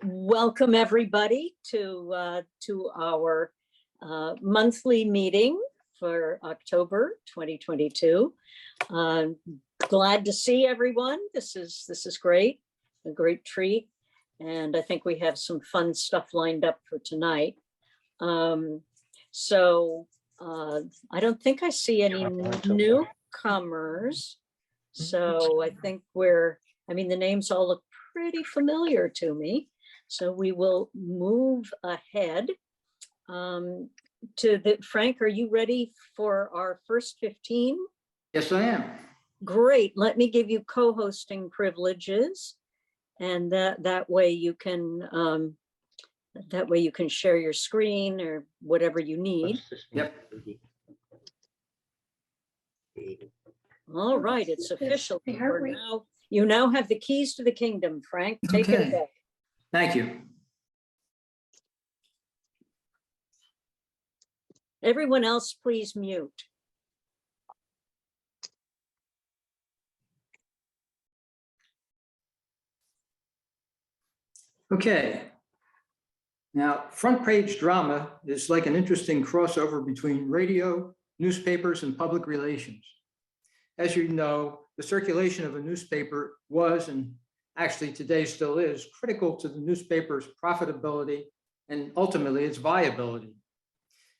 Welcome everybody to our monthly meeting for October 2022. Glad to see everyone. This is great, a great treat, and I think we have some fun stuff lined up for tonight. I don't think I see any newcomers, so I think the names all look pretty familiar to me. So we will move ahead Frank, are you ready for our first 15? Yes, I am. Great. Let me give you co-hosting privileges, and that way you can share your screen or whatever you need. Yep. All right, it's official. You now have the keys to the kingdom, Frank. Take it away. Thank you. Everyone else, please mute. Okay. Now, front page drama is like an interesting crossover between radio, newspapers, and public relations. As you know, the circulation of a newspaper was, and actually today still is, critical to the newspaper's profitability and ultimately its viability.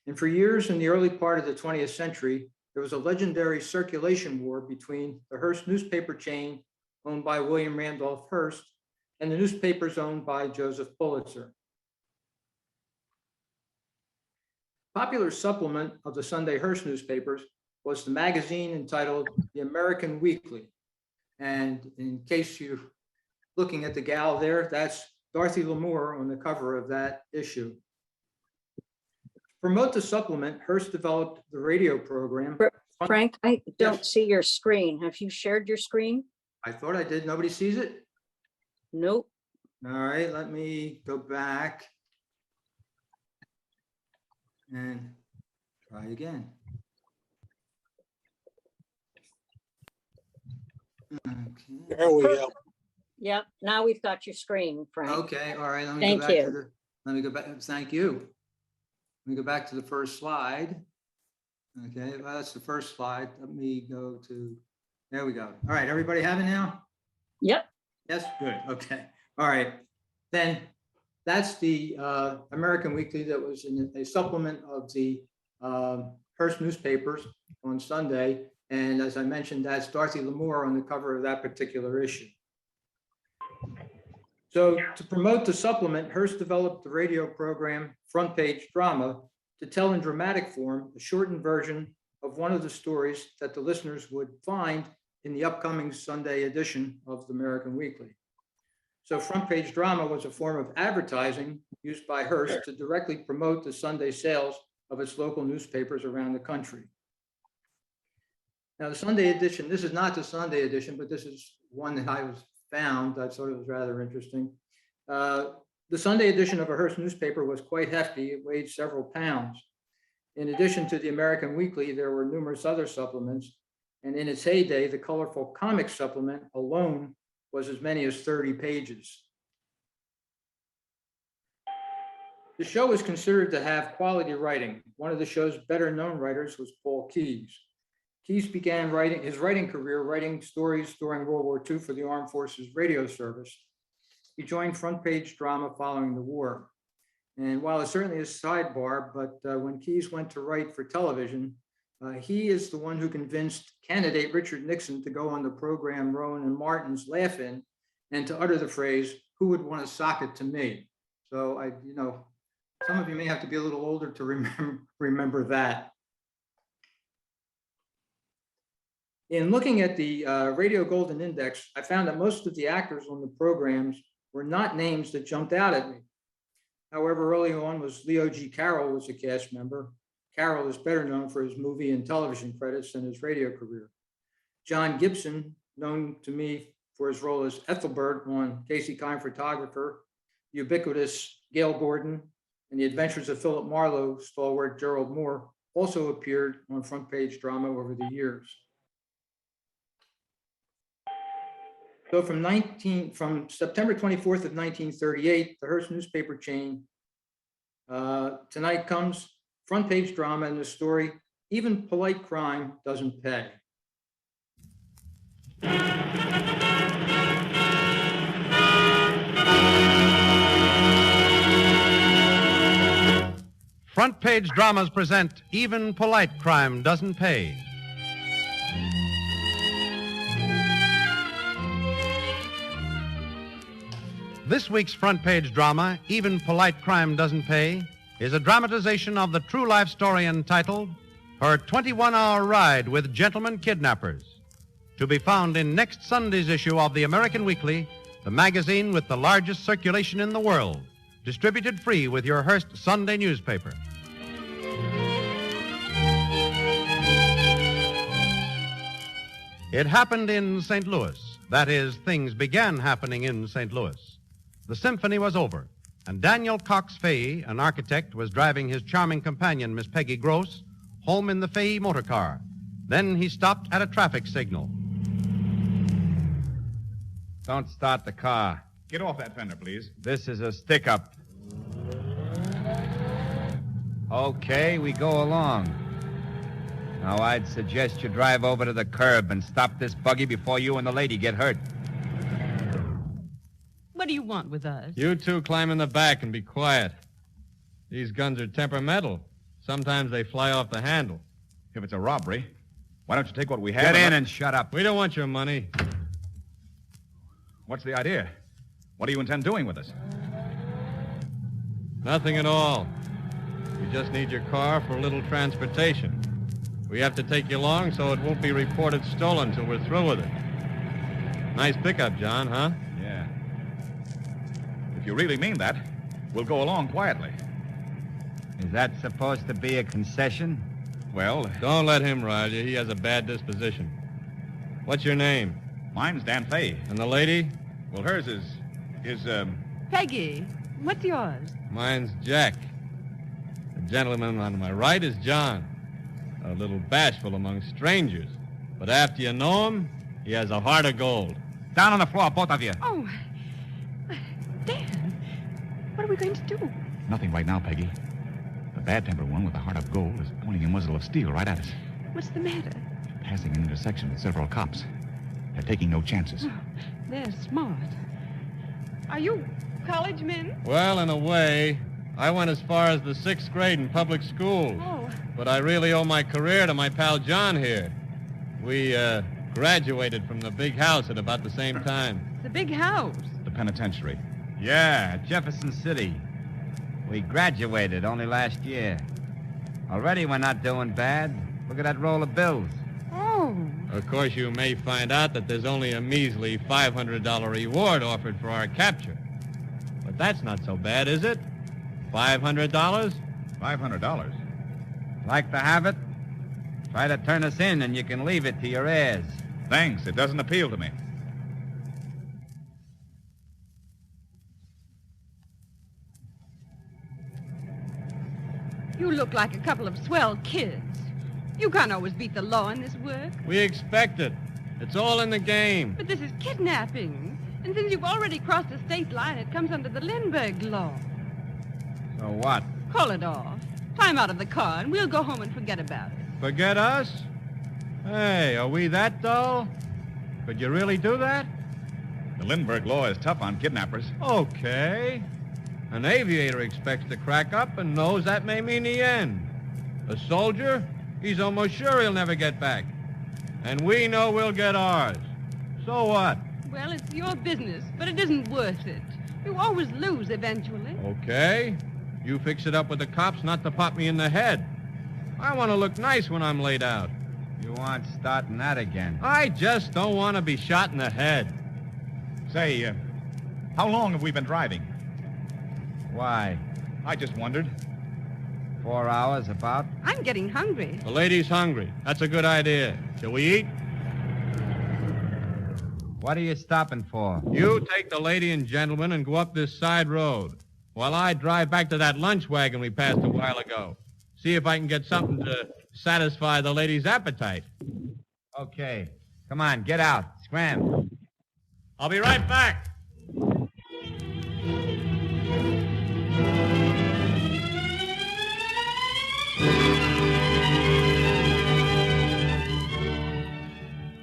And for years in the early part of the 20th century, there was a legendary circulation war between the Hearst newspaper chain owned by William Randolph Hearst and the newspapers owned by Joseph Pulitzer. Popular supplement of the Sunday Hearst newspapers was the magazine entitled The American Weekly. And in case you're looking at the gal there, that's Dorothy Lamour on the cover of that issue. To promote the supplement, Hearst developed the radio program. Frank, I don't see your screen. Have you shared your screen? I thought I did. Nobody sees it? Nope. All right, let me go back and try again. Okay. There we go. Yep, now we've got your screen, Frank. Okay, all right, let me Thank go back you. to the, let me go back, thank you. Let me go back to the first slide. Okay, well, that's the first slide. Let me go to, there we go. All right, everybody have it now? Yep. Yes, good, okay. All right, then that's the American Weekly that was in a supplement of the Hearst newspapers on Sunday. And as I mentioned, that's Dorothy Lamour on the cover of that particular issue. So to promote the supplement, Hearst developed the radio program Front Page Drama to tell in dramatic form a shortened version of one of the stories that the listeners would find in the upcoming Sunday edition of the American Weekly. So Front Page Drama was a form of advertising used by Hearst to directly promote the Sunday sales of its local newspapers around the country. Now, the Sunday edition, this is not the Sunday edition, but this is one that I found that sort of was rather interesting. The Sunday edition of a Hearst newspaper was quite hefty. It weighed several pounds. In addition to the American Weekly, there were numerous other supplements. And in its heyday, the colorful comic supplement alone was as many as 30 pages. The show was considered to have quality writing. One of the show's better known writers was Paul Keyes. Keyes began his writing career writing stories during World War II for the Armed Forces Radio Service. He joined Front Page Drama following the war. And while it's certainly a sidebar, but when Keyes went to write for television, he is the one who convinced candidate Richard Nixon to go on the program Rowan and Martin's Laugh-In and to utter the phrase, "Who would want to sock it to me?" So some of you may have to be a little older to remember that. In looking at the Radio Golden Index, I found that most of the actors on the programs were not names that jumped out at me. However, early on was Leo G. Carroll was a cast member. Carroll is better known for his movie and television credits than his radio career. John Gibson, known to me for his role as Ethelbert on Casey Kine Photographer, ubiquitous Gail Gordon, and The Adventures of Philip Marlowe stalwart Gerald Moore, also appeared on Front Page Drama over the years. So from September 24th of 1938, the Hearst newspaper chain, tonight comes front page drama in the story, Even Polite Crime Doesn't Pay. Front page dramas present Even Polite Crime Doesn't Pay. This week's front page drama, Even Polite Crime Doesn't Pay, is a dramatization of the true life story entitled Her 21-Hour Ride with Gentlemen Kidnappers, to be found in next Sunday's issue of the American Weekly, the magazine with the largest circulation in the world, distributed free with your Hearst Sunday newspaper. It happened in St. Louis. That is, things began happening in St. Louis. The symphony was over, and Daniel Cox Fahey, an architect, was driving his charming companion, Miss Peggy Gross, home in the Fahey motor car. Then he stopped at a traffic signal. Don't start the car. Get off that fender, please. This is a stick-up. Okay, we go along. Now, I'd suggest you drive over to the curb and stop this buggy before you and the lady get hurt. What do you want with us? You two climb in the back and be quiet. These guns are temperamental. Sometimes they fly off the handle. If it's a robbery, why don't you take what we have? Get in and shut up. We don't want your money. What's the idea? What do you intend doing with us? Nothing at all. We just need your car for a little transportation. We have to take you along so it won't be reported stolen till we're through with it. Nice pickup, John, huh? Yeah. If you really mean that, we'll go along quietly. Is that supposed to be a concession? Well, Don't let him ride you. He has a bad disposition. What's your name? mine's Dan Fay. And the lady? Well, hers is Peggy, what's yours? Mine's Jack. The gentleman on my right is John. A little bashful among strangers. But after you know him, he has a heart of gold. down on the floor, both of you. Oh, Dan, what are we going to do? Nothing right now, Peggy. The bad-tempered one with the heart of gold is pointing a muzzle of steel right at us. What's the matter? Passing an intersection with several cops. They're taking no chances. Oh, they're smart. Are you college men? Well, in a way, I went as far as the 6th grade in public school. Oh, But I really owe my career to my pal John here. We graduated from the big house at about the same time. the big house. The penitentiary. Yeah, Jefferson City. We graduated only last year. Already we're not doing bad. Look at that roll of bills. Oh, Of course, you may find out that there's only a measly $500 reward offered for our capture. But that's not so bad, is it? $500? $500. Like to have it? Try to turn us in and you can leave it to your heirs. Thanks. It doesn't appeal to me. you look like a couple of swell kids. You can't always beat the law in this work. We expect it. It's all in the game. But this is kidnapping. And since you've already crossed the state line, it comes under the Lindbergh law. So what? Call it off. Climb out of the car, and we'll go home and forget about it. Forget us? Hey, are we that dull? Could you really do that? The Lindbergh law is tough on kidnappers. Okay. An aviator expects to crack up and knows that may mean the end. A soldier, he's almost sure he'll never get back. And we know we'll get ours. So what? Well, it's your business, but it isn't worth it. You always lose eventually. Okay. You fix it up with the cops not to pop me in the head. I want to look nice when I'm laid out. You aren't starting that again. I just don't want to be shot in the head. Say, how long have we been driving? Why? I just wondered. 4 hours about? I'm getting hungry. The lady's hungry. That's a good idea. Shall we eat? What are you stopping for? You take the lady and gentleman and go up this side road while I drive back to that lunch wagon we passed a while ago. See if I can get something to satisfy the lady's appetite. Okay. Come on, get out. Scram. I'll be right back.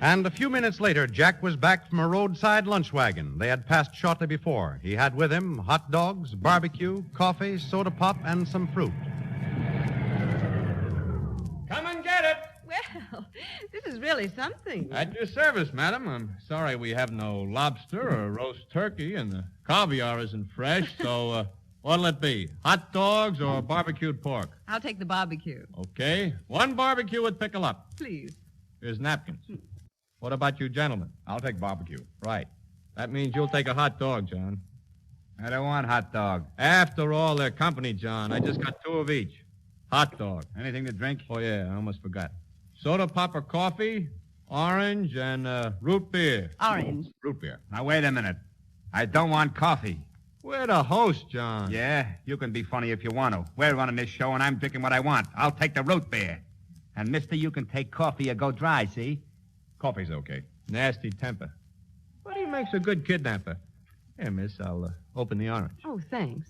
And a few minutes later, Jack was back from a roadside lunch wagon they had passed shortly before. He had with him hot dogs, barbecue, coffee, soda pop, and some fruit. Come and get it. Well, this is really something. At your service, madam. I'm sorry we have no lobster or roast turkey, and the caviar isn't fresh, so what'll it be? Hot dogs or barbecued pork? I'll take the barbecue. Okay. One barbecue with pickle up. Please. Here's napkins. What about you gentlemen? I'll take barbecue. Right. That means you'll take a hot dog, John. I don't want hot dog. After all, they're company, John. I just got 2 of each. Hot dog. Anything to drink? Oh, yeah, I almost forgot. Soda pop or coffee, orange, and root beer. Orange. Root beer. Now, wait a minute. I don't want coffee. We're the host, John. Yeah, you can be funny if you want to. We're running this show, and I'm drinking what I want. I'll take the root beer. And, mister, you can take coffee or go dry, see? Coffee's okay. Nasty temper. But he makes a good kidnapper. Here, miss, I'll open the orange. Oh, thanks.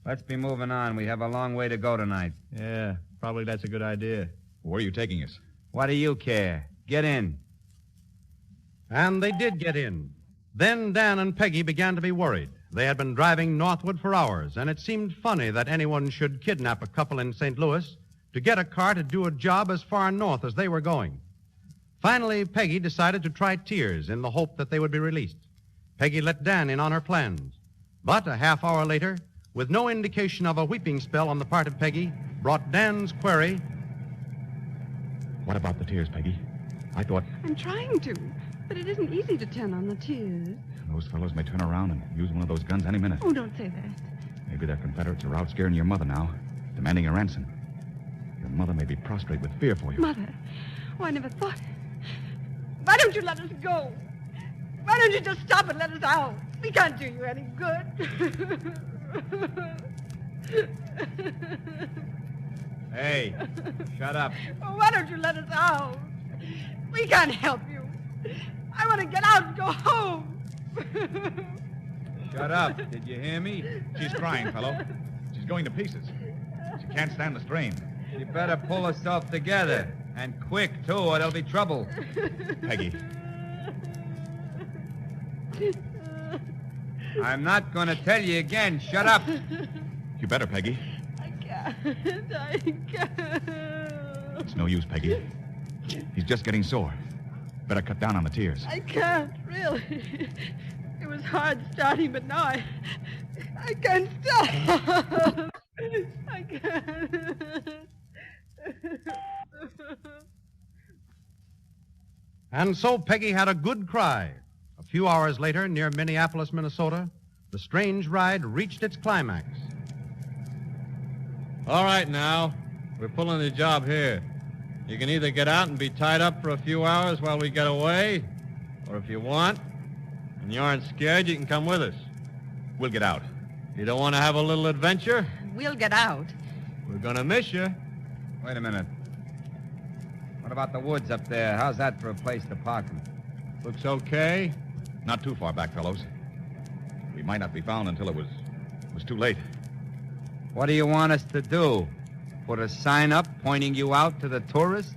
Let's be moving on. We have a long way to go tonight. Yeah, probably that's a good idea. Where are you taking us? What do you care? Get in. And they did get in. Then Dan and Peggy began to be worried. They had been driving northward for hours, and it seemed funny that anyone should kidnap a couple in St. Louis to get a car to do a job as far north as they were going. Finally, Peggy decided to try Tears in the hope that they would be released. Peggy let Dan in on her plans. But a half hour later, with no indication of a weeping spell on the part of Peggy, brought Dan's query. What about the tears, Peggy? I thought I'm trying to, but it isn't easy to turn on the tears. those fellows may turn around and use one of those guns any minute. Oh, don't say that. Maybe their Confederates are out scaring your mother now, demanding a ransom. Your mother may be prostrate with fear for you. Mother. Oh, I never thought. Why don't you let us go? Why don't you just stop and let us out? We can't do you any good. Hey, shut up. Oh, why don't you let us out? We can't help you. I want to get out and go home. Shut up. Did you hear me? She's crying, fellow. She's going to pieces. She can't stand the strain. You better pull herself together. And quick, too, or there'll be trouble. Peggy. I'm not going to tell you again. Shut up. You better, Peggy. I can't. It's no use, Peggy. He's just getting sore. Better cut down on the tears. I can't, really. It was hard starting, but now I can't stop. I can't. And so Peggy had a good cry. A few hours later, near Minneapolis, Minnesota, the strange ride reached its climax. All right, now. We're pulling the job here. You can either get out and be tied up for a few hours while we get away, or if you want, and you aren't scared, you can come with us. We'll get out. You don't want to have a little adventure? We'll get out. We're going to miss you. Wait a minute. What about the woods up there? How's that for a place to park them? Looks okay. Not too far back, fellows. We might not be found until it was too late. What do you want us to do? Put a sign up pointing you out to the tourists?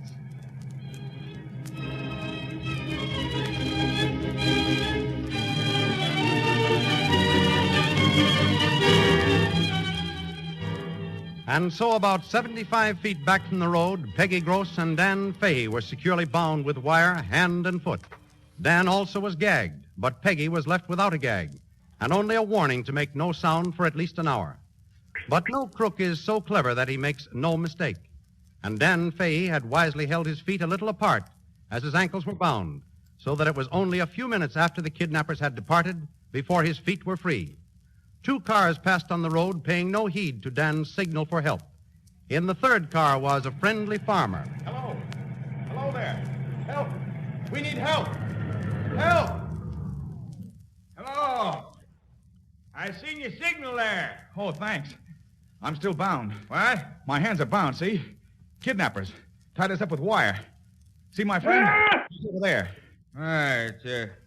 And so about 75 feet back from the road, Peggy Gross and Dan Fahey were securely bound with wire, hand and foot. Dan also was gagged, but Peggy was left without a gag, and only a warning to make no sound for at least an hour. But no crook is so clever that he makes no mistake, and Dan Fahey had wisely held his feet a little apart as his ankles were bound, so that it was only a few minutes after the kidnappers had departed before his feet were free. 2 cars passed on the road, paying no heed to Dan's signal for help. In the 3rd car was a friendly farmer. Hello. Hello there. Help. We need help. Help. Hello. I seen your signal there. Oh, thanks. I'm still bound. What? My hands are bound, see? Kidnappers. Tied us up with wire. See my friend? He's over there. Right.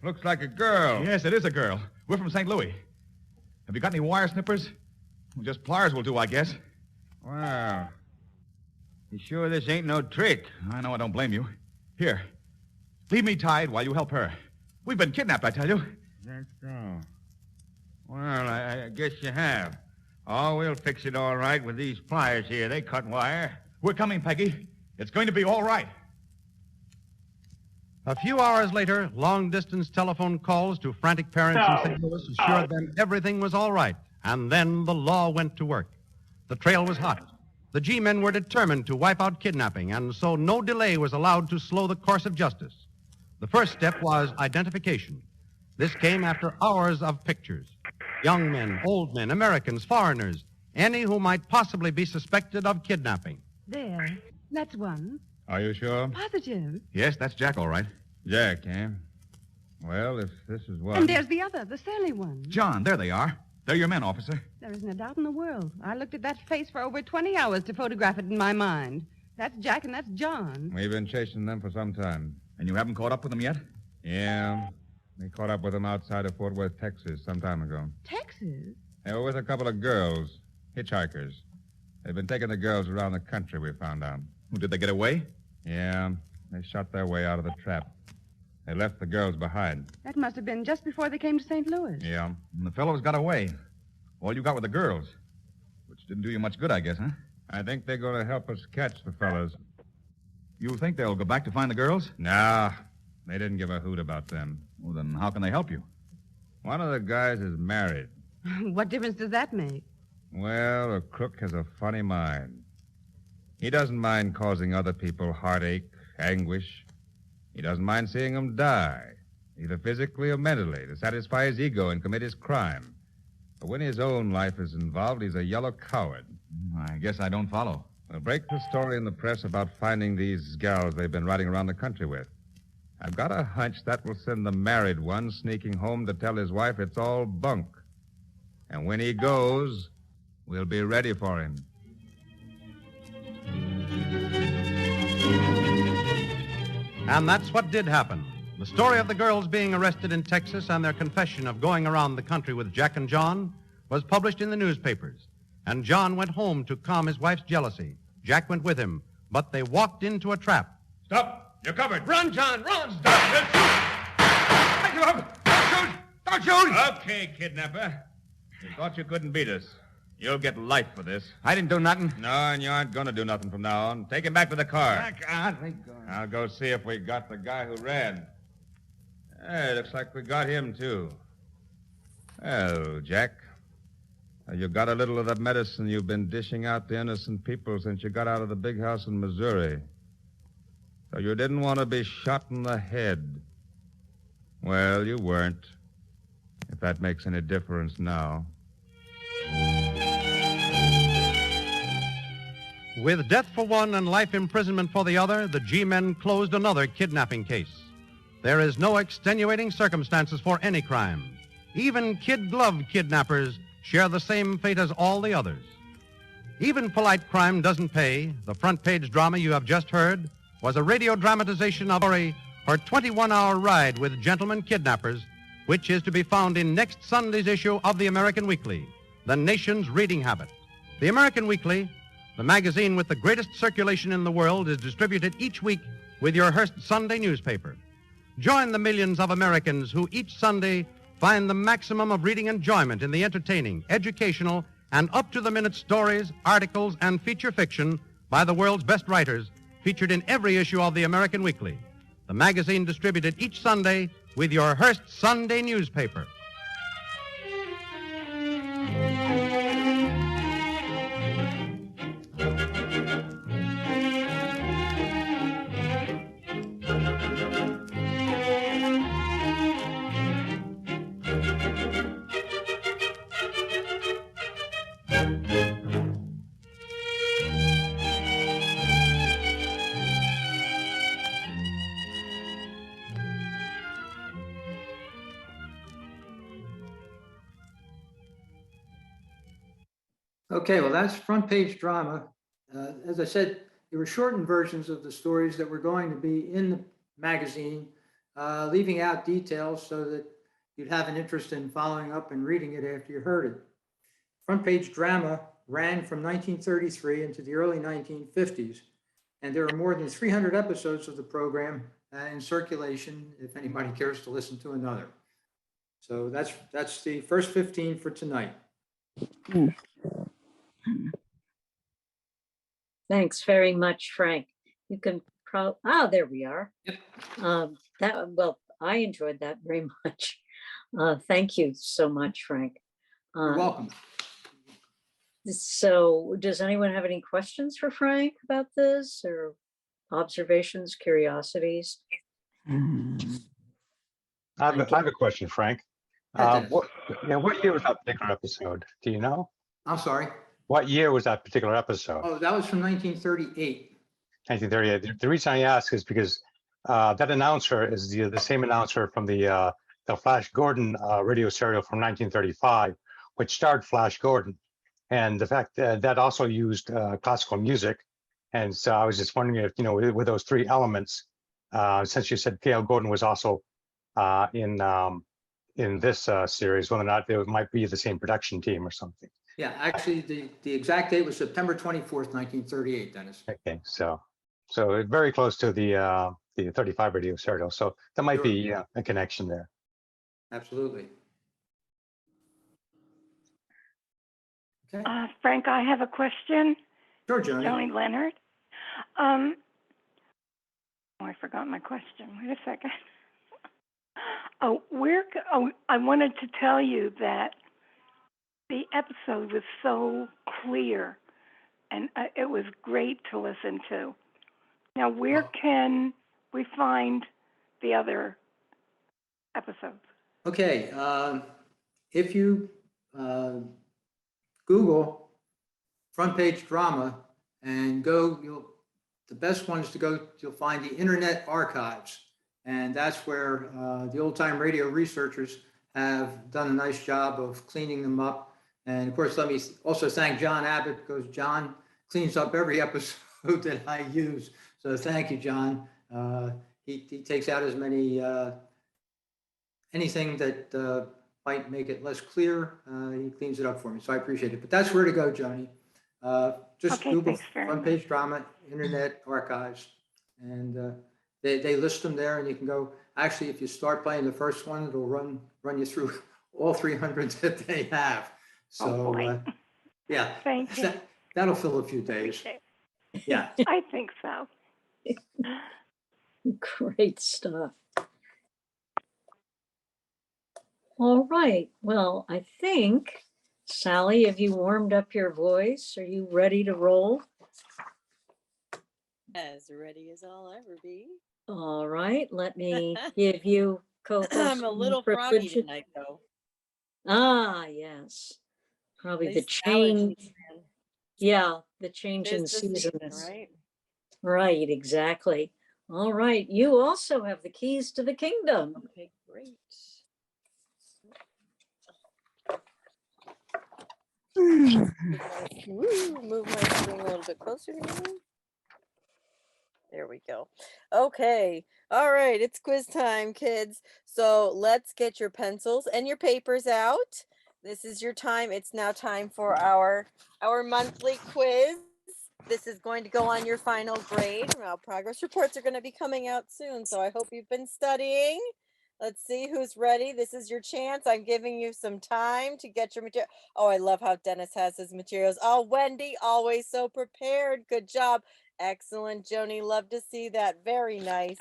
Looks like a girl. Yes, it is a girl. We're from St. Louis. Have you got any wire snippers? Well, just pliers will do, I guess. Well, you sure this ain't no trick? I know I don't blame you. Here, leave me tied while you help her. We've been kidnapped, I tell you. That's so. Well, I guess you have. Oh, we'll fix it all right with these pliers here. They cut wire. We're coming, Peggy. It's going to be all right. A few hours later, long-distance telephone calls to frantic parents in St. Louis assured them everything was all right. And then the law went to work. The trail was hot. The G-men were determined to wipe out kidnapping, and so no delay was allowed to slow the course of justice. The first step was identification. This came after hours of pictures. Young men, old men, Americans, foreigners, any who might possibly be suspected of kidnapping. There. That's one. Are you sure? Positive. Yes, that's Jack, all right. Jack, eh? Well, if this is one... And there's the other, the Sally one. John, there they are. They're your men, officer. There isn't a doubt in the world. I looked at that face for over 20 hours to photograph it in my mind. That's Jack and that's John. We've been chasing them for some time. And you haven't caught up with them yet? Yeah. We caught up with them outside of Fort Worth, Texas, some time ago. Texas? They were with a couple of girls, hitchhikers. They've been taking the girls around the country, we found out. Well, did they get away? Yeah. They shot their way out of the trap. They left the girls behind. That must have been just before they came to St. Louis. Yeah. And the fellows got away. All you got were the girls. Which didn't do you much good, I guess, huh? I think they're going to help us catch the fellas. You think they'll go back to find the girls? Nah. They didn't give a hoot about them. Well, then how can they help you? One of the guys is married. What difference does that make? Well, a crook has a funny mind. He doesn't mind causing other people heartache, anguish. He doesn't mind seeing them die, either physically or mentally, to satisfy his ego and commit his crime. But when his own life is involved, he's a yellow coward. I guess I don't follow. We'll break the story in the press about finding these gals they've been riding around the country with. I've got a hunch that will send the married one sneaking home to tell his wife it's all bunk. And when he goes, we'll be ready for him. And that's what did happen. The story of the girls being arrested in Texas and their confession of going around the country with Jack and John was published in the newspapers. And John went home to calm his wife's jealousy. Jack went with him, but they walked into a trap. Stop! You're covered. Run, John, run! Stop! Don't shoot! Don't shoot! Don't shoot! Okay, kidnapper. You thought you couldn't beat us. You'll get life for this. I didn't do nothing. No, and you aren't going to do nothing from now on. Take him back to the car. Thank God. I'll go see if we got the guy who ran. Hey, looks like we got him, too. Well, Jack, you got a little of that medicine you've been dishing out to innocent people since you got out of the big house in Missouri. So you didn't want to be shot in the head. Well, you weren't, if that makes any difference now. With death for one and life imprisonment for the other, the G-men closed another kidnapping case. There is no extenuating circumstances for any crime. Even kid-glove kidnappers share the same fate as all the others. Even polite crime doesn't pay. The front-page drama you have just heard was a radio dramatization of her 21-hour ride with gentlemen kidnappers, which is to be found in next Sunday's issue of the American Weekly, the nation's reading habit. The American Weekly, the magazine with the greatest circulation in the world, is distributed each week with your Hearst Sunday newspaper. Join the millions of Americans who each Sunday find the maximum of reading enjoyment in the entertaining, educational, and up-to-the-minute stories, articles, and feature fiction by the world's best writers, featured in every issue of the American Weekly. The magazine distributed each Sunday with your Hearst Sunday newspaper. Okay, well, that's front page drama. As I said, there were shortened versions of the stories that were going to be in the magazine leaving out details so that you'd have an interest in following up and reading it after you heard it. Front Page Drama ran from 1933 into the early 1950s, and there are more than 300 episodes of the program in circulation if anybody cares to listen to another. So that's the first 15 for tonight. Thanks very much, Frank. You can there we are. Yep. Well, I enjoyed that very much. Thank you so much, Frank. You're welcome. So does anyone have any questions for Frank about this, or observations, curiosities? I have a question, Frank. Yeah, Dennis. What year was that particular episode? Do you know? I'm sorry. What year was that particular episode? Oh, that was from 1938. 1938. The reason I ask is because that announcer is the same announcer from the Flash Gordon radio serial from 1935, which starred Flash Gordon. And the fact that also used classical music. And so I was just wondering if, with those three elements, since you said K.L. Gordon was also in this series, whether or not it might be the same production team or something. Yeah, actually, the exact date was September 24th, 1938, Dennis. Okay, so very close to the 35 radio serial. So that might be a connection there. Absolutely. Okay. Frank, I have a question. Sure, Joni. Joni Leonard. I forgot my question. Wait a second. I wanted to tell you that the episode was so clear, and it was great to listen to. Now, where can we find the other episodes? Okay, if you Google Front Page Drama and the best ones to go, you'll find the Internet Archives. And that's where the old time radio researchers have done a nice job of cleaning them up. And of course, let me also thank John Abbott, because John cleans up every episode that I use. So thank you, John. He takes out as many, anything that might make it less clear, he cleans it up for me. So I appreciate it. But that's where to go, Joni. Just Google Front Page Drama, Internet Archives, and they list them there, and you can go. Actually, if you start playing the first one, it'll run you through all 300 that they have. So yeah, Thank you. That'll fill a few days. Yeah, I think so. Great stuff. All right. Well, I think, Sally, have you warmed up your voice? Are you ready to roll? As ready as I'll ever be. All right. Let me give you co-host. I'm a little froggy tonight, though. Ah, yes. Probably the change. Yeah, the change in seasons. Right? Right, exactly. All right. You also have the keys to the kingdom. Okay, great. Move my screen a little bit closer to me. There we go. Okay. All right. It's quiz time, kids. So let's get your pencils and your papers out. This is your time. It's now time for our monthly quiz. This is going to go on your final grade. Well, progress reports are going to be coming out soon, so I hope you've been studying. Let's see who's ready. This is your chance. I'm giving you some time to get your material. Oh, I love how Dennis has his materials. Oh, Wendy, always so prepared. Good job. Excellent, Joni. Love to see that. Very nice.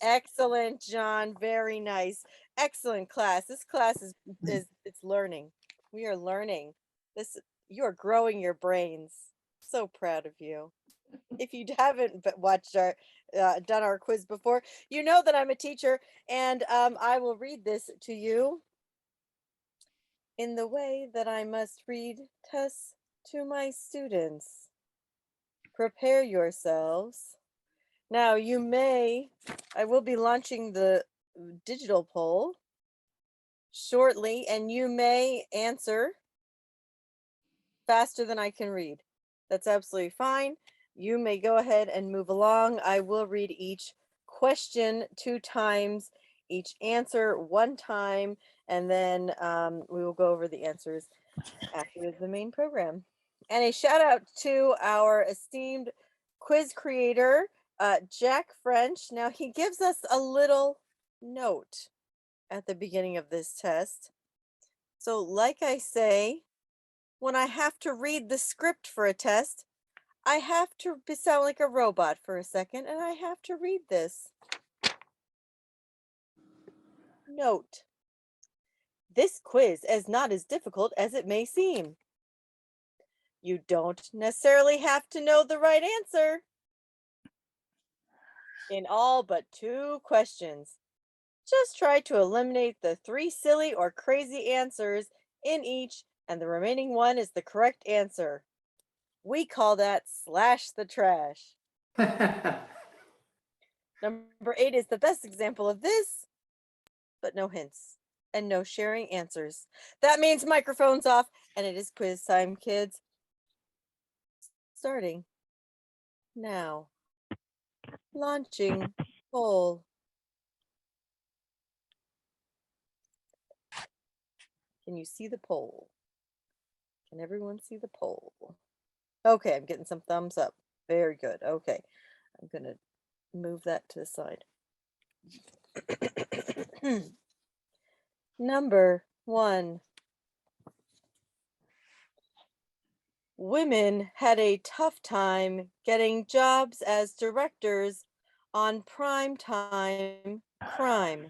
Excellent, John. Very nice. Excellent class. This class is it's learning. We are learning. You are growing your brains. So proud of you. If you haven't watched our done our quiz before, you know that I'm a teacher, and I will read this to you in the way that I must read tests to my students. Prepare yourselves. Now, I will be launching the digital poll shortly, and you may answer faster than I can read. That's absolutely fine. You may go ahead and move along. I will read each question 2 times, each answer 1 time, and then we will go over the answers after the main program. And a shout out to our esteemed quiz creator, Jack French. Now, he gives us a little note at the beginning of this test. So, like I say, when I have to read the script for a test, I have to sound like a robot for a second, and I have to read this. Note: this quiz is not as difficult as it may seem. You don't necessarily have to know the right answer in all but 2 questions. Just try to eliminate the 3 silly or crazy answers in each, and the remaining one is the correct answer. We call that slash the trash. Number 8 is the best example of this, but no hints and no sharing answers. That means microphones off, and it is quiz time, kids. Starting now. Launching poll. Can you see the poll? Can everyone see the poll? Okay, I'm getting some thumbs up. Very good. Okay, I'm going to move that to the side. Number 1. Women had a tough time getting jobs as directors on primetime crime.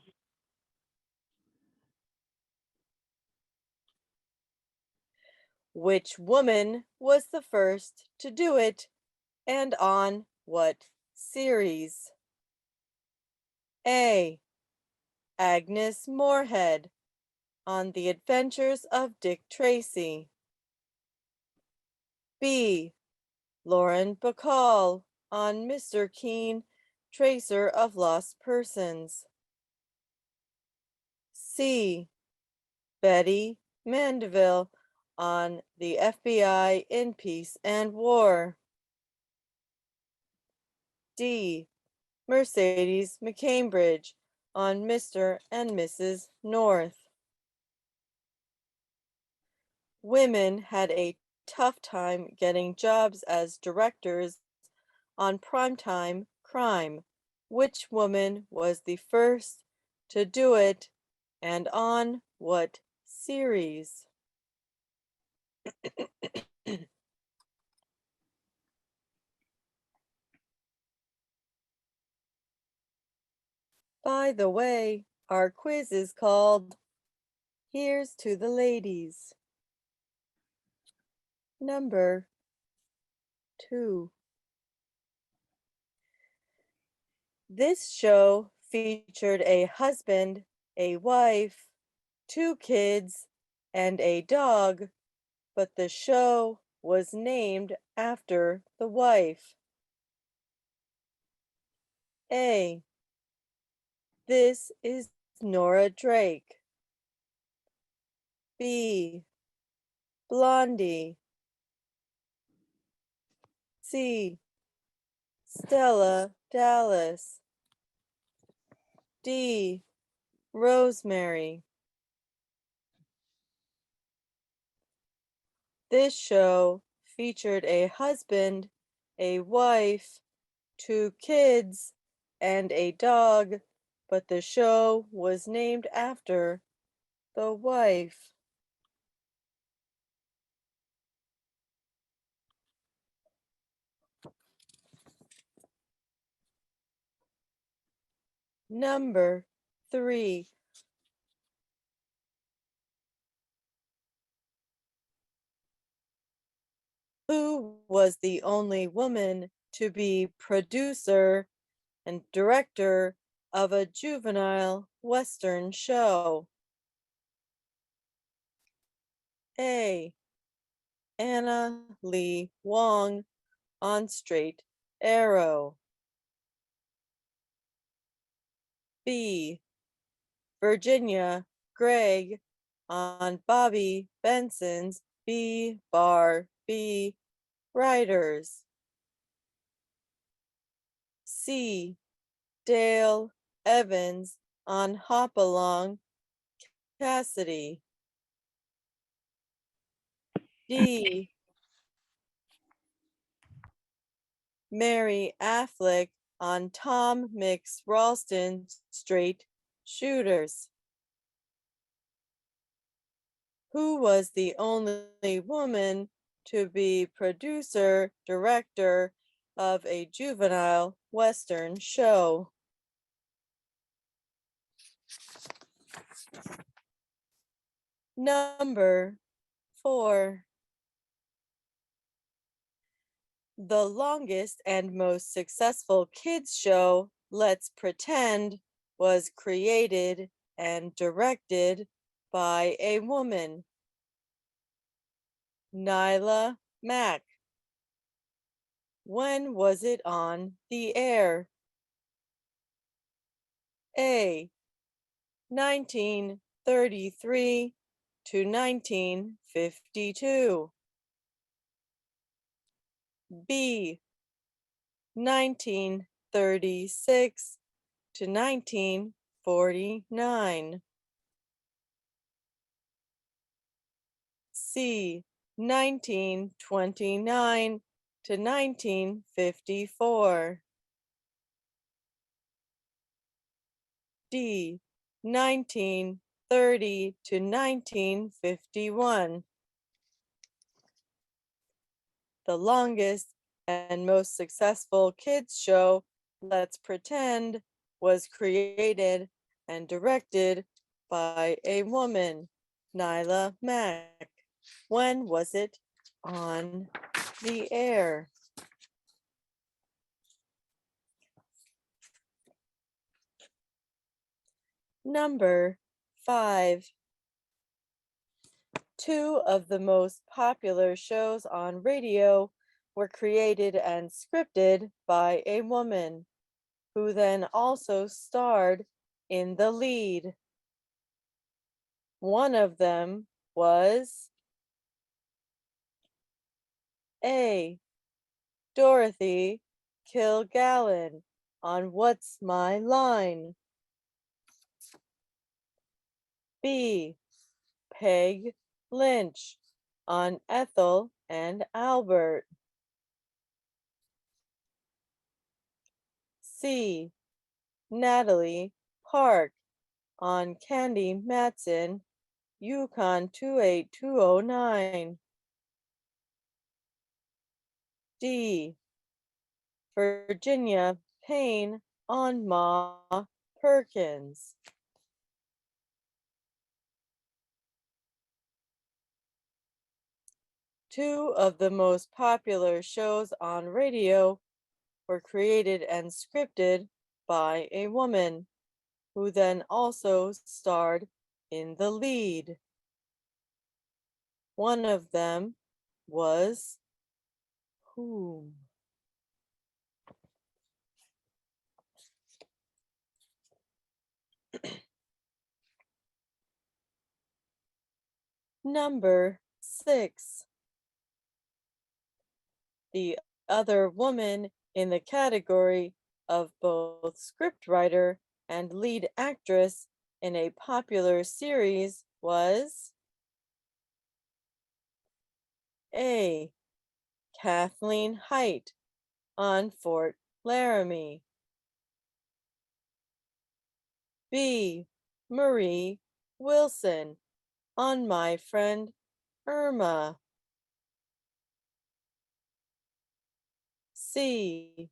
Which woman was the first to do it, and on what series? A. Agnes Moorehead on The Adventures of Dick Tracy. B. Lauren Bacall on Mr. Keen, Tracer of Lost Persons. C. Betty Mandeville on the FBI in Peace and War. D. Mercedes McCambridge on Mr. and Mrs. North. Women had a tough time getting jobs as directors on primetime crime. Which woman was the first to do it, and on what series? By the way, our quiz is called Here's to the Ladies. Number 2. This show featured a husband, a wife, 2 kids, and a dog, but the show was named after the wife. A. This is Nora Drake. B. Blondie. C. Stella Dallas. D. Rosemary. This show featured a husband, a wife, 2 kids, and a dog, but the show was named after the wife. Number 3. Who was the only woman to be producer and director of a juvenile Western show? A. Anna Lee Wong on Straight Arrow. B. Virginia Gregg on Bobby Benson's B-Bar B Writers. C. Dale Evans on Hopalong Cassidy. D. Mary Affleck on Tom Mix Ralston Straight Shooters. Who was the only woman to be producer, director of a juvenile Western show? Number 4. The longest and most successful kids show, Let's Pretend, was created and directed by a woman. Nyla Mack. When was it on the air? A. 1933 to 1952. B. 1936 to 1949. C. 1929 to 1954. D. 1930 to 1951. The longest and most successful kids show, Let's Pretend, was created and directed by a woman, Nyla Mack. When was it on the air? Number 5. 2 of the most popular shows on radio were created and scripted by a woman, who then also starred in the lead. One of them was A. Dorothy Kilgallen on What's My Line? B. Peg Lynch on Ethel and Albert. C. Natalie Park on Candy Matson, Yukon 28209. D. Virginia Payne on Ma Perkins. Two of the most popular shows on radio were created and scripted by a woman, who then also starred in the lead. One of them was whom? Number 6. The other woman in the category of both scriptwriter and lead actress in a popular series was A. Kathleen Height on Fort Laramie. B. Marie Wilson on My Friend Irma. C.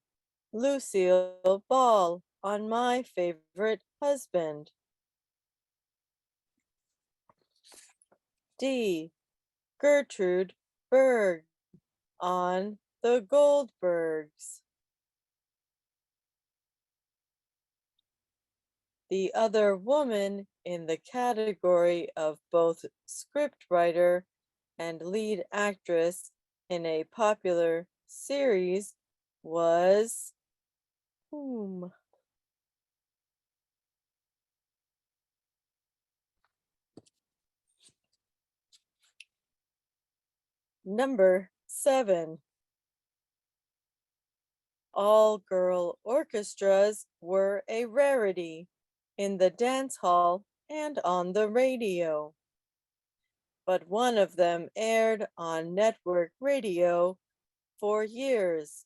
Lucille Ball on My Favorite Husband. D. Gertrude Berg on The Goldbergs. The other woman in the category of both scriptwriter and lead actress in a popular series was whom? Number 7. all-girl orchestras were a rarity in the dance hall and on the radio. But one of them aired on network radio for years.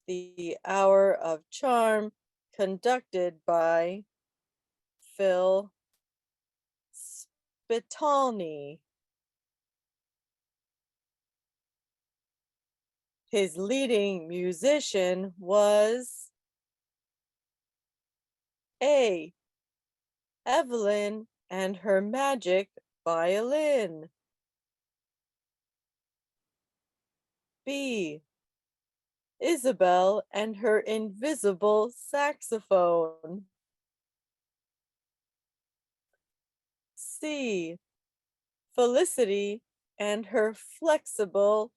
The Hour of Charm, conducted by Phil Spitalny. His leading musician was A. Evelyn and her magic violin. B. Isabel and her invisible saxophone. C. Felicity and her flexible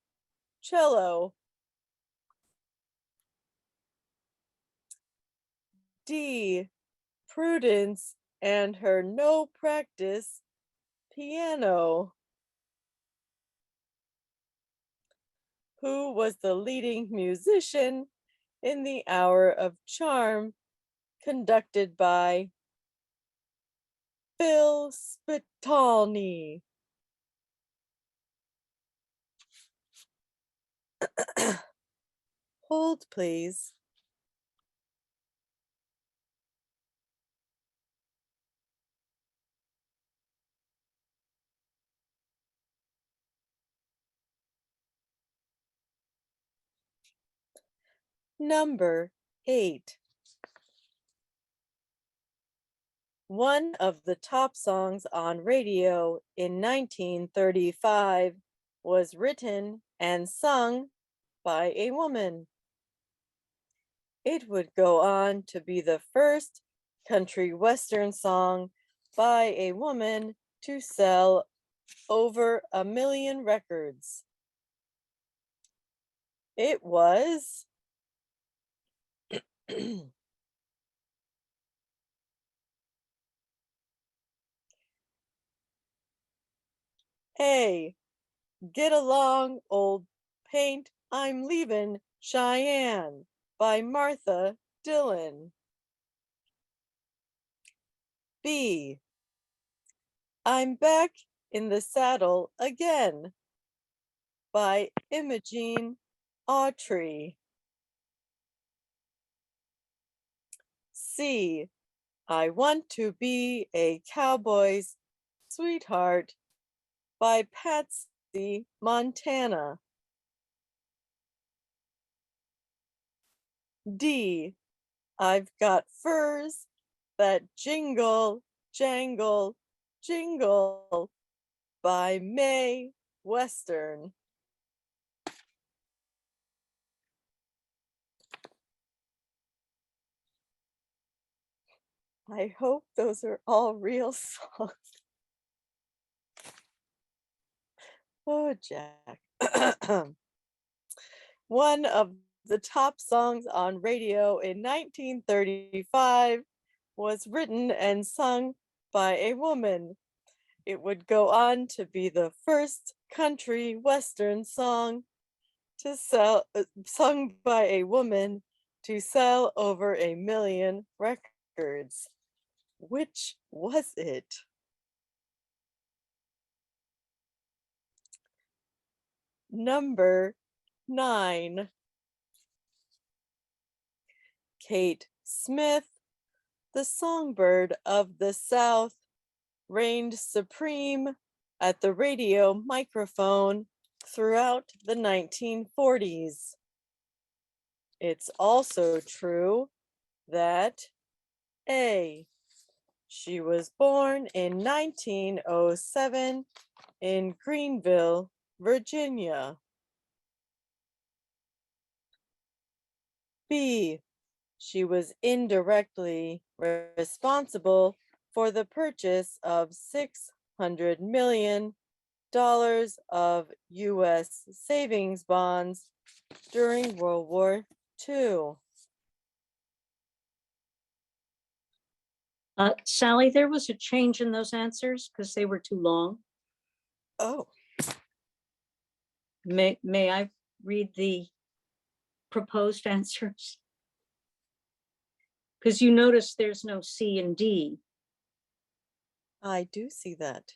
cello. D. Prudence and her no practice piano. Who was the leading musician in the Hour of Charm, conducted by Phil Spitalny? Hold, please. Number 8. One of the top songs on radio in 1935 was written and sung by a woman. It would go on to be the first country western song by a woman to sell over 1 million records. It was A. Get Along, Old Paint, I'm Leavin' Cheyenne by Martha Dillon. B. I'm Back in the Saddle Again by Imogene Autry. C. I Want to Be a Cowboy's Sweetheart by Patsy Montana. D. I've Got Furs That Jingle, Jangle, Jingle by Mae Western. I hope those are all real songs. Oh, Jack. One of the top songs on radio in 1935 was written and sung by a woman. It would go on to be the first country western song to sell, sung by a woman to sell over 1 million records. Which was it? Number 9. Kate Smith, the songbird of the South, reigned supreme at the radio microphone throughout the 1940s. It's also true that A. She was born in 1907 in Greenville, Virginia. B. She was indirectly responsible for the purchase of $600 million of U.S. savings bonds during World War II. Sally, there was a change in those answers because they were too long. Oh, May I read the proposed answers? Because you notice there's no C and D. I do see that.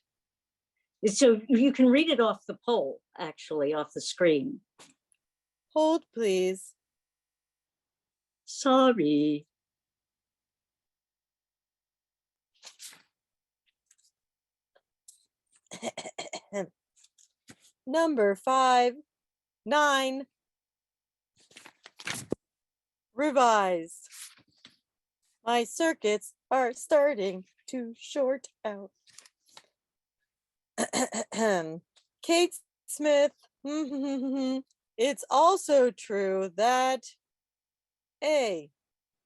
So you can read it off the poll, actually, off the screen. Hold, please. Sorry. Number 5, 9. Revised. My circuits are starting to short out. Kate Smith. It's also true that A,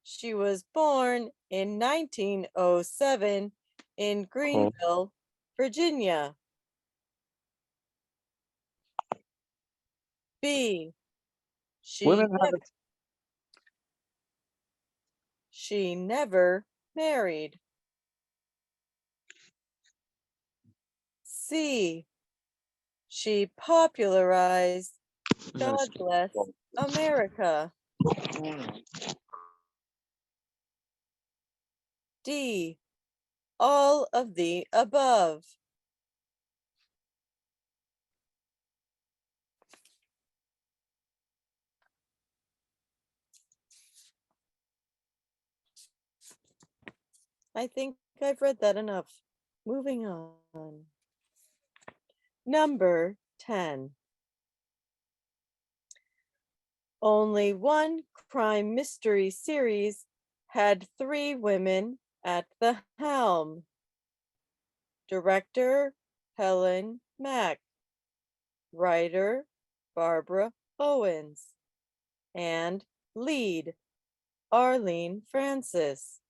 she was born in 1907 in Greenville, Virginia. B, she never married. C, she popularized God Bless America. D, all of the above. I think I've read that enough. Moving on. Number 10. Only one crime mystery series had 3 women at the helm. Director Helen Mack. Writer Barbara Owens. And lead Arlene Francis.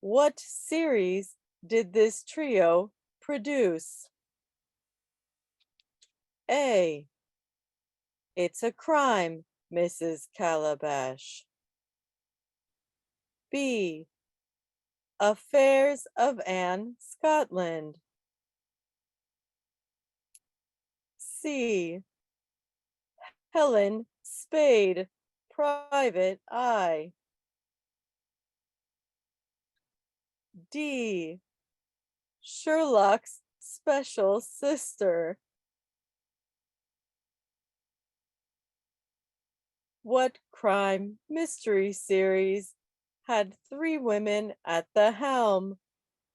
What series did this trio produce? A, It's a Crime, Mrs. Calabash. B, Affairs of Anne Scotland. C, Helen Spade, Private Eye. D, Sherlock's Special Sister. What crime mystery series had 3 women at the helm?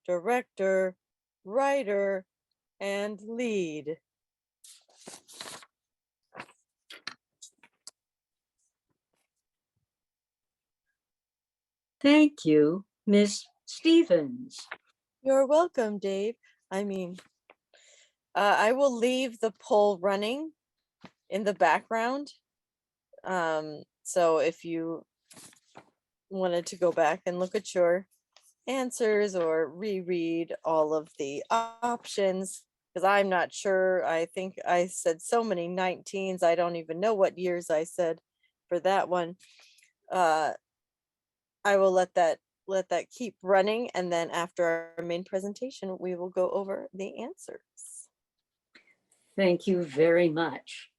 Director, writer, and lead. Thank you, Miss Stevens. You're welcome, Dave. I will leave the poll running in the background. So if you wanted to go back and look at your answers or reread all of the options, because I'm not sure. I think I said so many 19s. I don't even know what years I said for that one. I will let that keep running, and then after our main presentation, we will go over the answers. Thank you very much.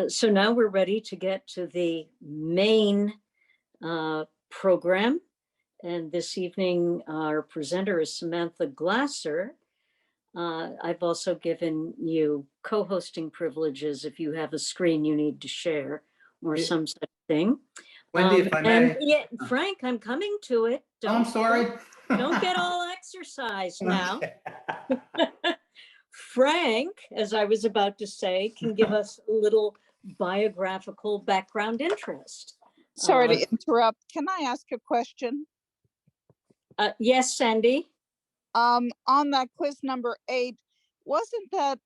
So now we're ready to get to the main program. And this evening, our presenter is Samantha Glasser. I've also given you co-hosting privileges if you have a screen you need to share or some such thing. Wendy, if I may. And yeah, Frank, I'm coming to it. I'm sorry. Don't get all exercised now. Frank, as I was about to say, can give us a little biographical background interest. Sorry to interrupt. Can I ask a question? Yes, Sandy. On that quiz number 8, wasn't that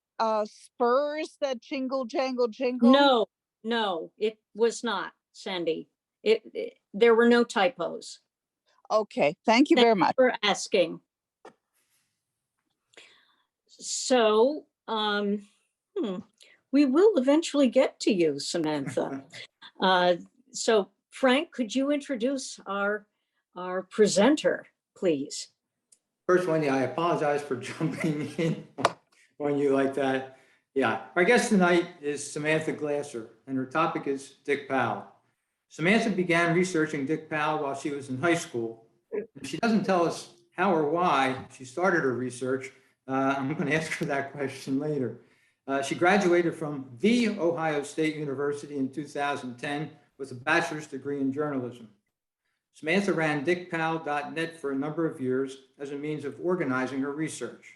Spurs that jingle, jangle, jingle? No, it was not, Sandy. There were no typos. Okay, thank you very much for asking. So, we will eventually get to you, Samantha. So, Frank, could you introduce our presenter, please? First, Wendy, I apologize for jumping in on you like that. Yeah, our guest tonight is Samantha Glasser, and her topic is Dick Powell. Samantha began researching Dick Powell while she was in high school. She doesn't tell us how or why she started her research. I'm going to ask her that question later. She graduated from The Ohio State University in 2010 with a bachelor's degree in journalism. Samantha ran dickpowell.net for a number of years as a means of organizing her research.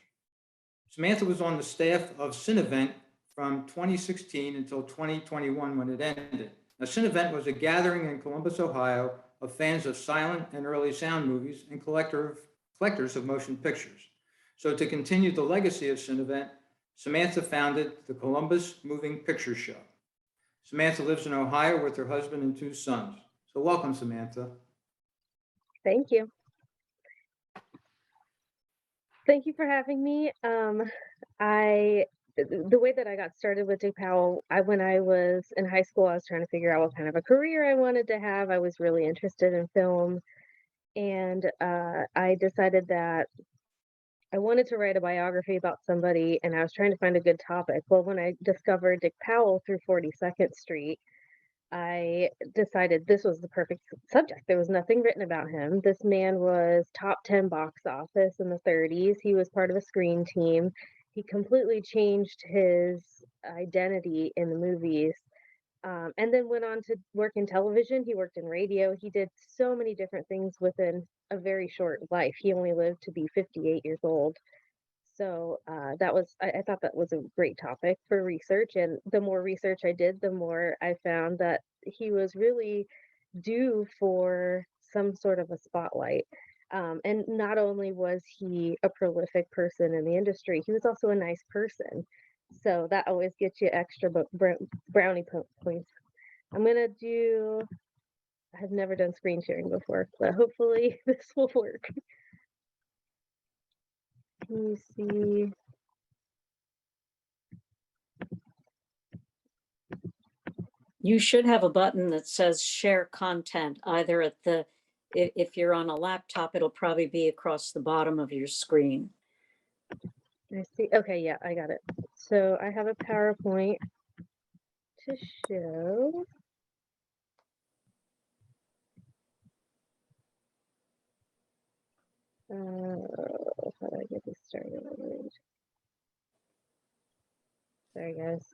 Samantha was on the staff of Cinevent from 2016 until 2021 when it ended. Now, Cinevent was a gathering in Columbus, Ohio, of fans of silent and early sound movies and collectors of motion pictures. So to continue the legacy of Cinevent, Samantha founded the Columbus Moving Picture Show. Samantha lives in Ohio with her husband and 2 sons. So welcome, Samantha. Thank you. Thank you for having me. The way that I got started with Dick Powell, when I was in high school, I was trying to figure out what kind of a career I wanted to have. I was really interested in film, and I decided that I wanted to write a biography about somebody, and I was trying to find a good topic. Well, when I discovered Dick Powell through 42nd Street, I decided this was the perfect subject. There was nothing written about him. This man was top 10 box office in the 30s. He was part of a screen team. He completely changed his identity in the movies, and then went on to work in television. He worked in radio. He did so many different things within a very short life. He only lived to be 58 years old. So I thought that was a great topic for research. And the more research I did, the more I found that he was really due for some sort of a spotlight. And not only was he a prolific person in the industry, he was also a nice person. So that always gets you extra brownie points. I've never done screen sharing before, but hopefully this will work. Let me see. You should have a button that says share content, either at if you're on a laptop, it'll probably be across the bottom of your screen. I see. Okay, yeah, I got it. So I have a PowerPoint to show. How do I get this started? Sorry, guys.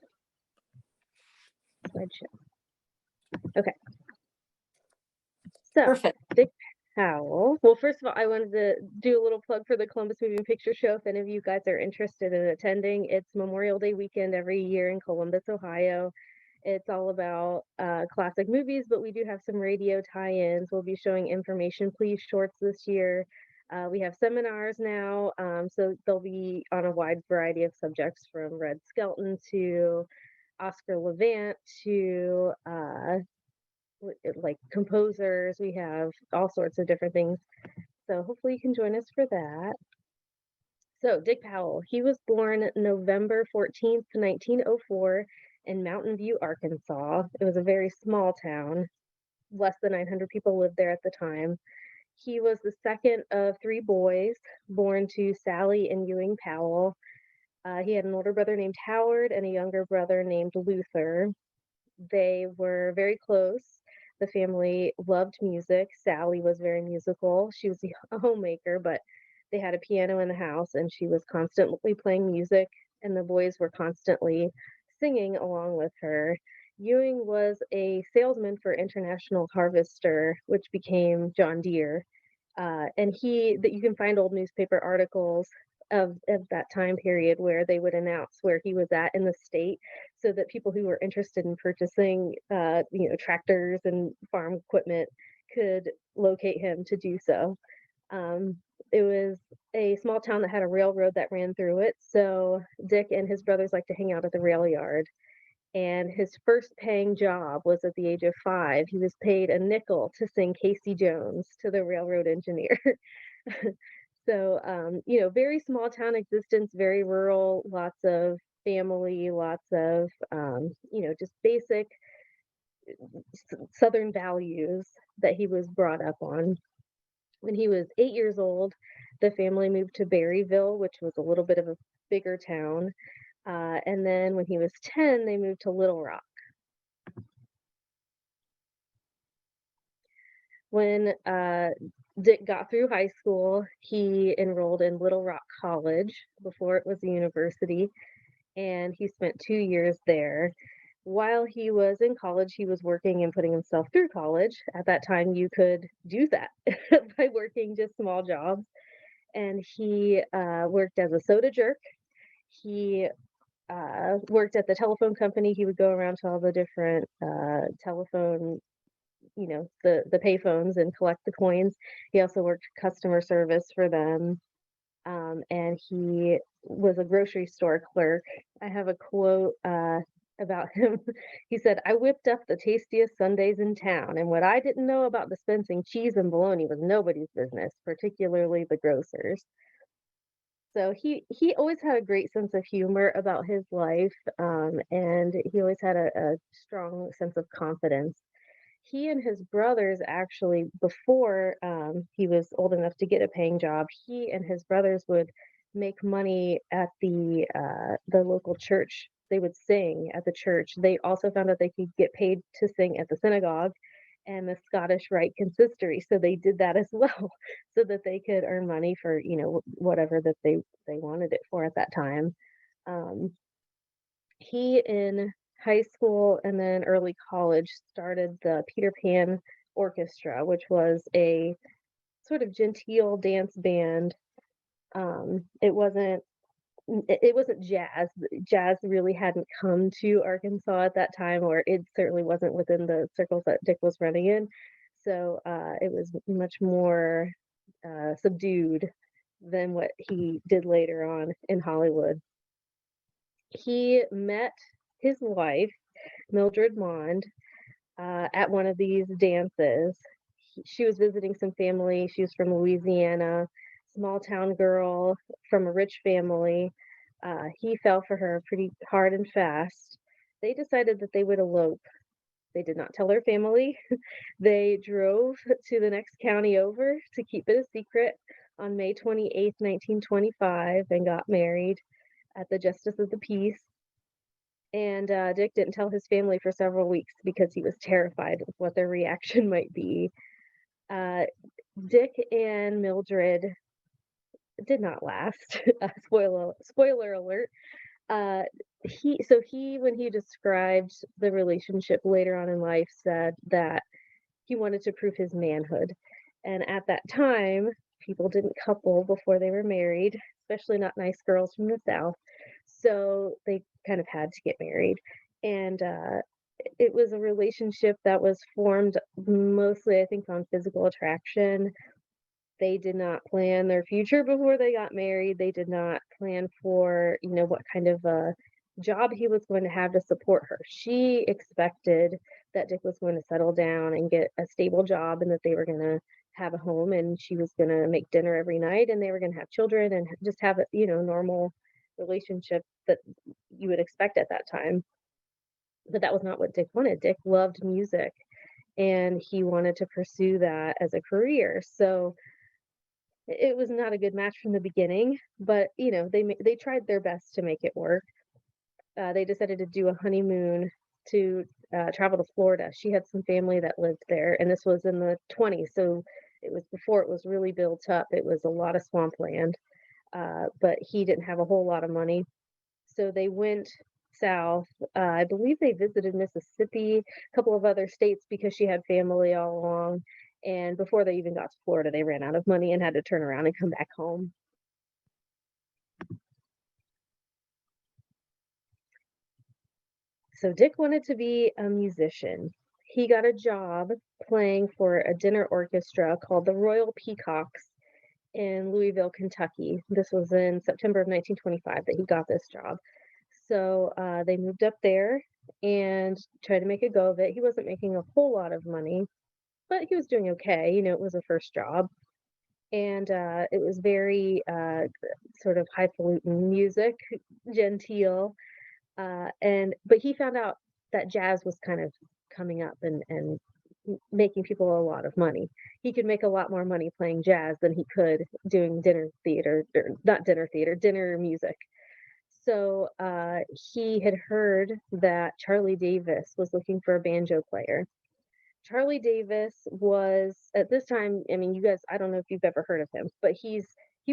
Slideshow. Okay. So, Perfect. Dick Powell. Well, first of all, I wanted to do a little plug for the Columbus Moving Picture Show. If any of you guys are interested in attending, it's Memorial Day weekend every year in Columbus, Ohio. It's all about classic movies, but we do have some radio tie-ins. We'll be showing Information Please shorts this year. We have seminars now, so they'll be on a wide variety of subjects, from Red Skelton to Oscar Levant to like composers. We have all sorts of different things. So hopefully you can join us for that. So Dick Powell, he was born November 14th, 1904 in Mountain View, Arkansas. It was a very small town. Less than 900 people lived there at the time. He was the second of 3 boys born to Sally and Ewing Powell. He had an older brother named Howard and a younger brother named Luther. They were very close. The family loved music. Sally was very musical. She was a homemaker, but they had a piano in the house, and she was constantly playing music, and the boys were constantly singing along with her. Ewing was a salesman for International Harvester, which became John Deere. And you can find old newspaper articles of that time period where they would announce where he was at in the state, so that people who were interested in purchasing tractors and farm equipment could locate him to do so. It was a small town that had a railroad that ran through it, so Dick and his brothers liked to hang out at the rail yard. And his first paying job was at the age of 5. He was paid a nickel to sing Casey Jones to the railroad engineer. So, very small town existence, very rural, lots of family, lots of, just basic Southern values that he was brought up on. When he was 8 years old, the family moved to Berryville, which was a little bit of a bigger town. And then when he was 10, they moved to Little Rock. When Dick got through high school, he enrolled in Little Rock College before it was a university, and he spent 2 years there. While he was in college, he was working and putting himself through college. At that time, you could do that by working just small jobs. And he worked as a soda jerk. He worked at the telephone company. He would go around to all the different telephone, the pay phones and collect the coins. He also worked customer service for them. And he was a grocery store clerk. I have a quote about him. He said, "I whipped up the tastiest sundaes in town, and what I didn't know about dispensing cheese and bologna was nobody's business, particularly the grocers." So he always had a great sense of humor about his life, and he always had a strong sense of confidence. He and his brothers actually, before he was old enough to get a paying job, he and his brothers would make money at the local church. They would sing at the church. They also found out they could get paid to sing at the synagogue and the Scottish Rite Consistory. So they did that as well, so that they could earn money for whatever that they wanted it for at that time. He in high school and then early college started the Peter Pan Orchestra, which was a sort of genteel dance band. It wasn't jazz. Jazz really hadn't come to Arkansas at that time, or it certainly wasn't within the circles that Dick was running in. So it was much more subdued than what he did later on in Hollywood. He met his wife, Mildred Mond, at one of these dances. She was visiting some family. She was from Louisiana, small town girl from a rich family. He fell for her pretty hard and fast. They decided that they would elope. They did not tell her family. They drove to the next county over to keep it a secret on May 28th, 1925, and got married at the Justice of the Peace. And Dick didn't tell his family for several weeks because he was terrified of what their reaction might be. Dick and Mildred did not last. Spoiler alert. He when he described the relationship later on in life, said that he wanted to prove his manhood. And at that time, people didn't couple before they were married, especially not nice girls from the South. So they kind of had to get married. And it was a relationship that was formed mostly, I think, on physical attraction. They did not plan their future before they got married. They did not plan for, what kind of a job he was going to have to support her. She expected that Dick was going to settle down and get a stable job, and that they were going to have a home, and she was going to make dinner every night, and they were going to have children and just have a, normal relationship that you would expect at that time. But that was not what Dick wanted. Dick loved music, and he wanted to pursue that as a career. So it was not a good match from the beginning, but they tried their best to make it work. They decided to do a honeymoon to travel to Florida. She had some family that lived there, and this was in the 20s, so it was before it was really built up. It was a lot of swampland, but he didn't have a whole lot of money, so they went south. I believe they visited Mississippi, a couple of other states, because she had family all along. And before they even got to Florida, they ran out of money and had to turn around and come back home. So Dick wanted to be a musician. He got a job playing for a dinner orchestra called the Royal Peacocks in Louisville, Kentucky. This was in September of 1925 that he got this job. So they moved up there and tried to make a go of it. He wasn't making a whole lot of money, but he was doing okay. It was a first job. And it was very sort of highfalutin music, genteel. But he found out that jazz was kind of coming up and making people a lot of money. He could make a lot more money playing jazz than he could doing dinner theater, or not dinner theater, dinner music. So he had heard that Charlie Davis was looking for a banjo player. Charlie Davis was, at this time, I mean, you guys, I don't know if you've ever heard of him, but he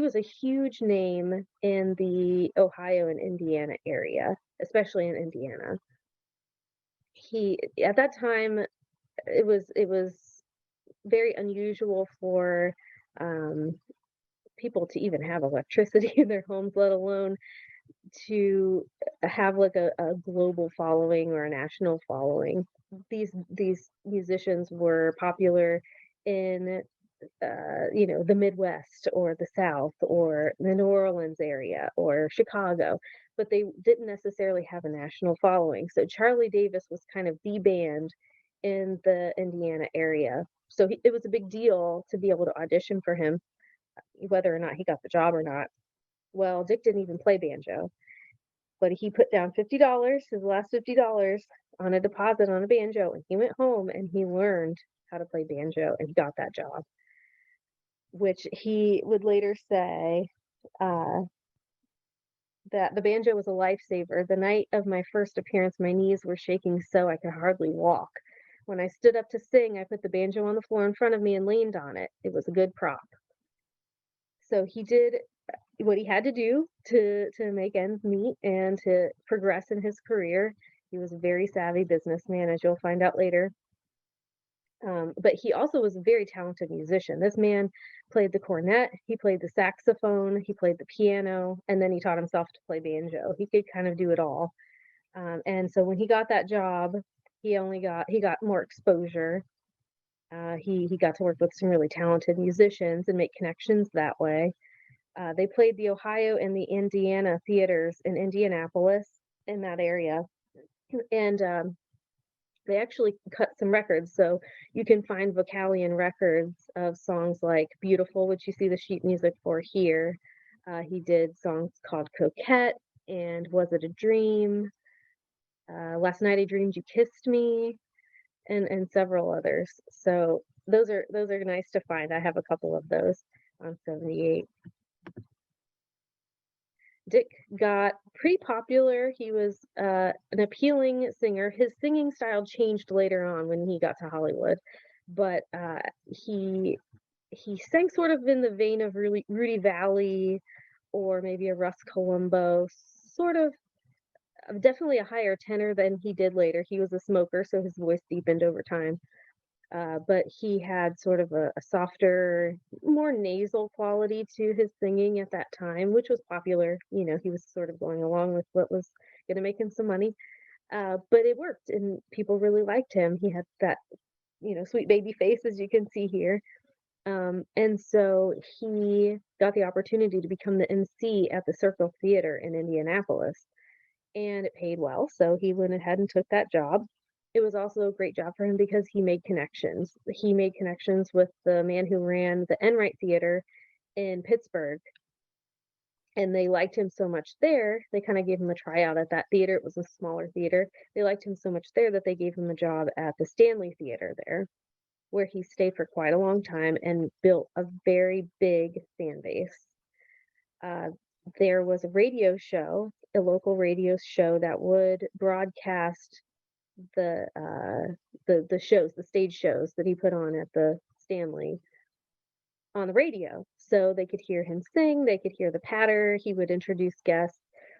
was a huge name in the Ohio and Indiana area, especially in Indiana. He, at that time, it was very unusual for people to even have electricity in their homes, let alone to have like a global following or a national following. These musicians were popular in the Midwest or the South or the New Orleans area or Chicago, but they didn't necessarily have a national following. So Charlie Davis was kind of the band in the Indiana area. So it was a big deal to be able to audition for him, whether or not he got the job or not. Well, Dick didn't even play banjo, but he put down $50, his last $50 on a deposit on a banjo, and he went home and he learned how to play banjo and he got that job, which he would later say that the banjo was a lifesaver. The night of my first appearance, my knees were shaking so I could hardly walk. When I stood up to sing, I put the banjo on the floor in front of me and leaned on it. It was a good prop. So he did what he had to do to make ends meet and to progress in his career. He was a very savvy businessman, as you'll find out later. But he also was a very talented musician. This man played the cornet, he played the saxophone, he played the piano, and then he taught himself to play banjo. He could kind of do it all. And so when he got that job, he got more exposure. He got to work with some really talented musicians and make connections that way. They played the Ohio and the Indiana theaters in Indianapolis, in that area. And they actually cut some records. So you can find Vocalion records of songs like Beautiful, which you see the sheet music for here. He did songs called Coquette and Was It a Dream? Last Night I Dreamed You Kissed Me, and several others. So those are nice to find. I have a couple of those on 78. Dick got pretty popular. He was an appealing singer. His singing style changed later on when he got to Hollywood, but he sang sort of in the vein of Rudy Valley or maybe a Russ Columbo, sort of definitely a higher tenor than he did later. He was a smoker, so his voice deepened over time. But he had sort of a softer, more nasal quality to his singing at that time, which was popular. You know, he was sort of going along with what was going to make him some money. But it worked, and people really liked him. He had that, sweet baby face, as you can see here. And so he got the opportunity to become the MC at the Circle Theater in Indianapolis, and it paid well. So he went ahead and took that job. It was also a great job for him because he made connections. He made connections with the man who ran the Enright Theater in Pittsburgh. And they liked him so much there, they kind of gave him a tryout at that theater. It was a smaller theater. They liked him so much there that they gave him a job at the Stanley Theater there, where he stayed for quite a long time and built a very big fan base. There was a radio show, a local radio show that would broadcast the shows, the stage shows that he put on at the Stanley on the radio. So they could hear him sing, they could hear the patter, he would introduce guests.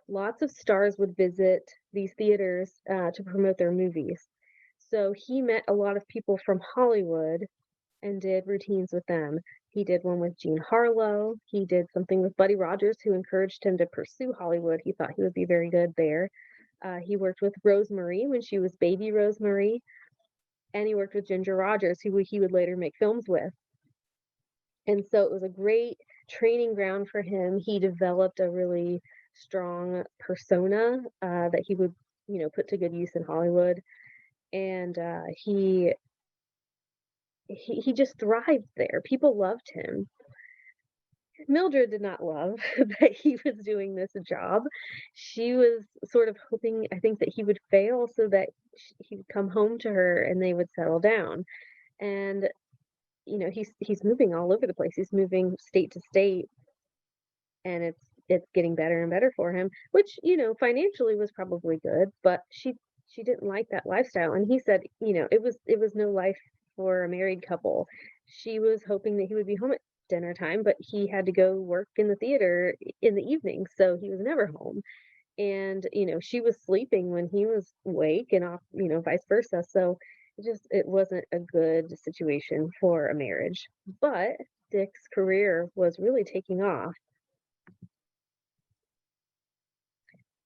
Lots of stars would visit these theaters to promote their movies. So he met a lot of people from Hollywood and did routines with them. He did one with Jean Harlow. He did something with Buddy Rogers, who encouraged him to pursue Hollywood. He thought he would be very good there. He worked with Rosemary when she was baby Rosemary, and he worked with Ginger Rogers, who he would later make films with. And so it was a great training ground for him. He developed a really strong persona that he would, put to good use in Hollywood. And he just thrived there. People loved him. Mildred did not love that he was doing this job. She was sort of hoping, I think, that he would fail so that he would come home to her and they would settle down. And he's moving all over the place. He's moving state to state, and it's getting better and better for him, which financially was probably good, but she didn't like that lifestyle. And he said, it was no life for a married couple. She was hoping that he would be home at dinner time, but he had to go work in the theater in the evening, so he was never home. And she was sleeping when he was awake, and off, vice versa. So it wasn't a good situation for a marriage. But Dick's career was really taking off.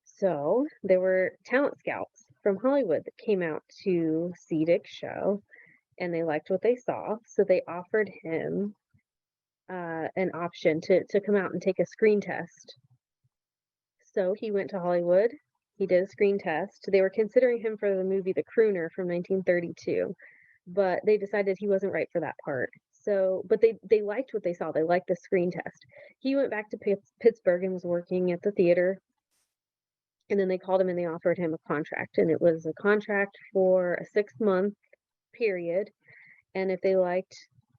So there were talent scouts from Hollywood that came out to see Dick's show, and they liked what they saw. So they offered him an option to come out and take a screen test. So he went to Hollywood. He did a screen test. They were considering him for the movie The Crooner from 1932, but they decided he wasn't right for that part. So, but they liked what they saw. They liked the screen test. He went back to Pittsburgh and was working at the theater. And then they called him and they offered him a contract. And it was a contract for a 6-month period. And if they liked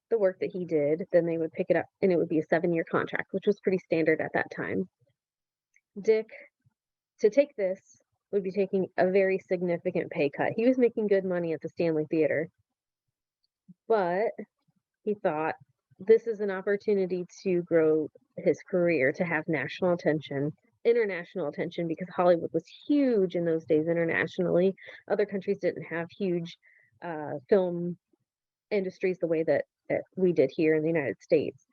the work that he did, then they would pick it up, and it would be a 7-year contract, which was pretty standard at that time. Dick, to take this, would be taking a very significant pay cut. He was making good money at the Stanley Theater, but he thought this is an opportunity to grow his career, to have national attention, international attention, because Hollywood was huge in those days internationally. Other countries didn't have huge film industries the way that we did here in the United States.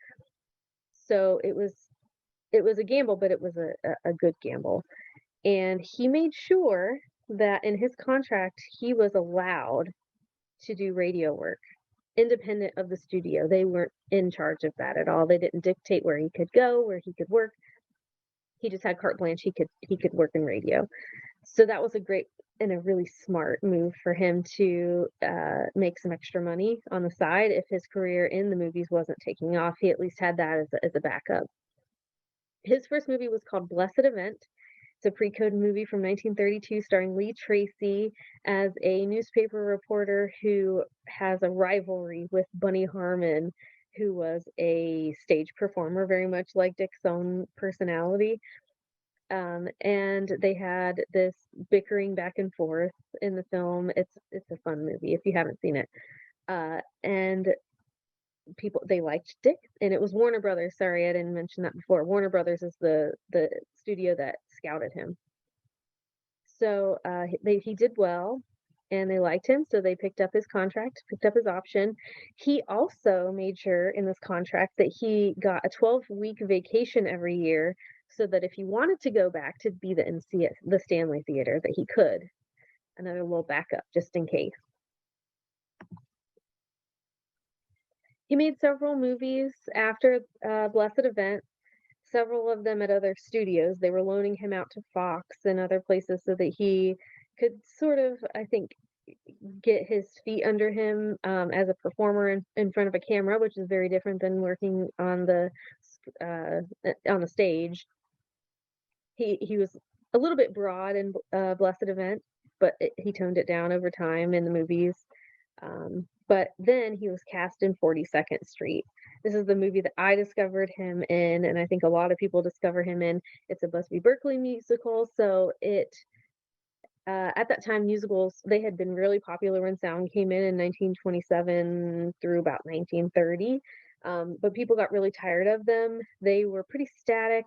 So it was a gamble, but it was a good gamble. And he made sure that in his contract, he was allowed to do radio work, independent of the studio. They weren't in charge of that at all. They didn't dictate where he could go, where he could work. He just had carte blanche. He could work in radio. So that was a great and a really smart move for him to make some extra money on the side. If his career in the movies wasn't taking off, he at least had that as a backup. His first movie was called Blessed Event. It's a pre-code movie from 1932 starring Lee Tracy as a newspaper reporter who has a rivalry with Bunny Harmon, who was a stage performer, very much like Dick's own personality. And they had this bickering back and forth in the film. It's a fun movie if you haven't seen it. And they liked Dick, and it was Warner Brothers. Sorry, I didn't mention that before. Warner Brothers is the studio that scouted him. So he did well, and they liked him, so they picked up his contract, picked up his option. He also made sure in this contract that he got a 12-week vacation every year, so that if he wanted to go back to be the MC at the Stanley Theater, that he could. Another little backup just in case. He made several movies after Blessed Event, several of them at other studios. They were loaning him out to Fox and other places so that he could sort of, I think, get his feet under him as a performer in front of a camera, which is very different than working on the stage. He was a little bit broad in Blessed Event, but he toned it down over time in the movies. But then he was cast in 42nd Street. This is the movie that I discovered him in, and I think a lot of people discover him in. It's a Busby Berkeley musical, so at that time, musicals, they had been really popular when sound came in 1927 through about 1930, but people got really tired of them. They were pretty static.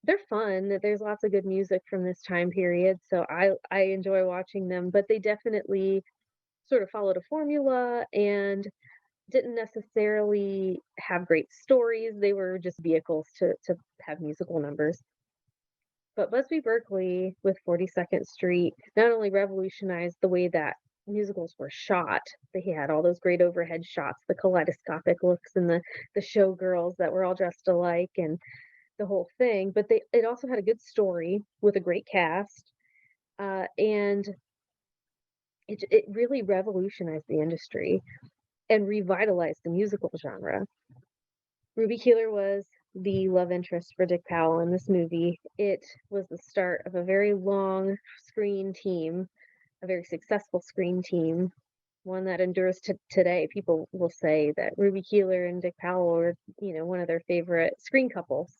They're fun. There's lots of good music from this time period, so I enjoy watching them, but they definitely sort of followed a formula and didn't necessarily have great stories. They were just vehicles to have musical numbers. But Busby Berkeley with 42nd Street not only revolutionized the way that musicals were shot, they had all those great overhead shots, the kaleidoscopic looks, and the showgirls that were all dressed alike, and the whole thing, but it also had a good story with a great cast, and it really revolutionized the industry and revitalized the musical genre. Ruby Keeler was the love interest for Dick Powell in this movie. It was the start of a very long screen team, a very successful screen team one that endures to today. People will say that Ruby Keeler and Dick Powell were, one of their favorite screen couples.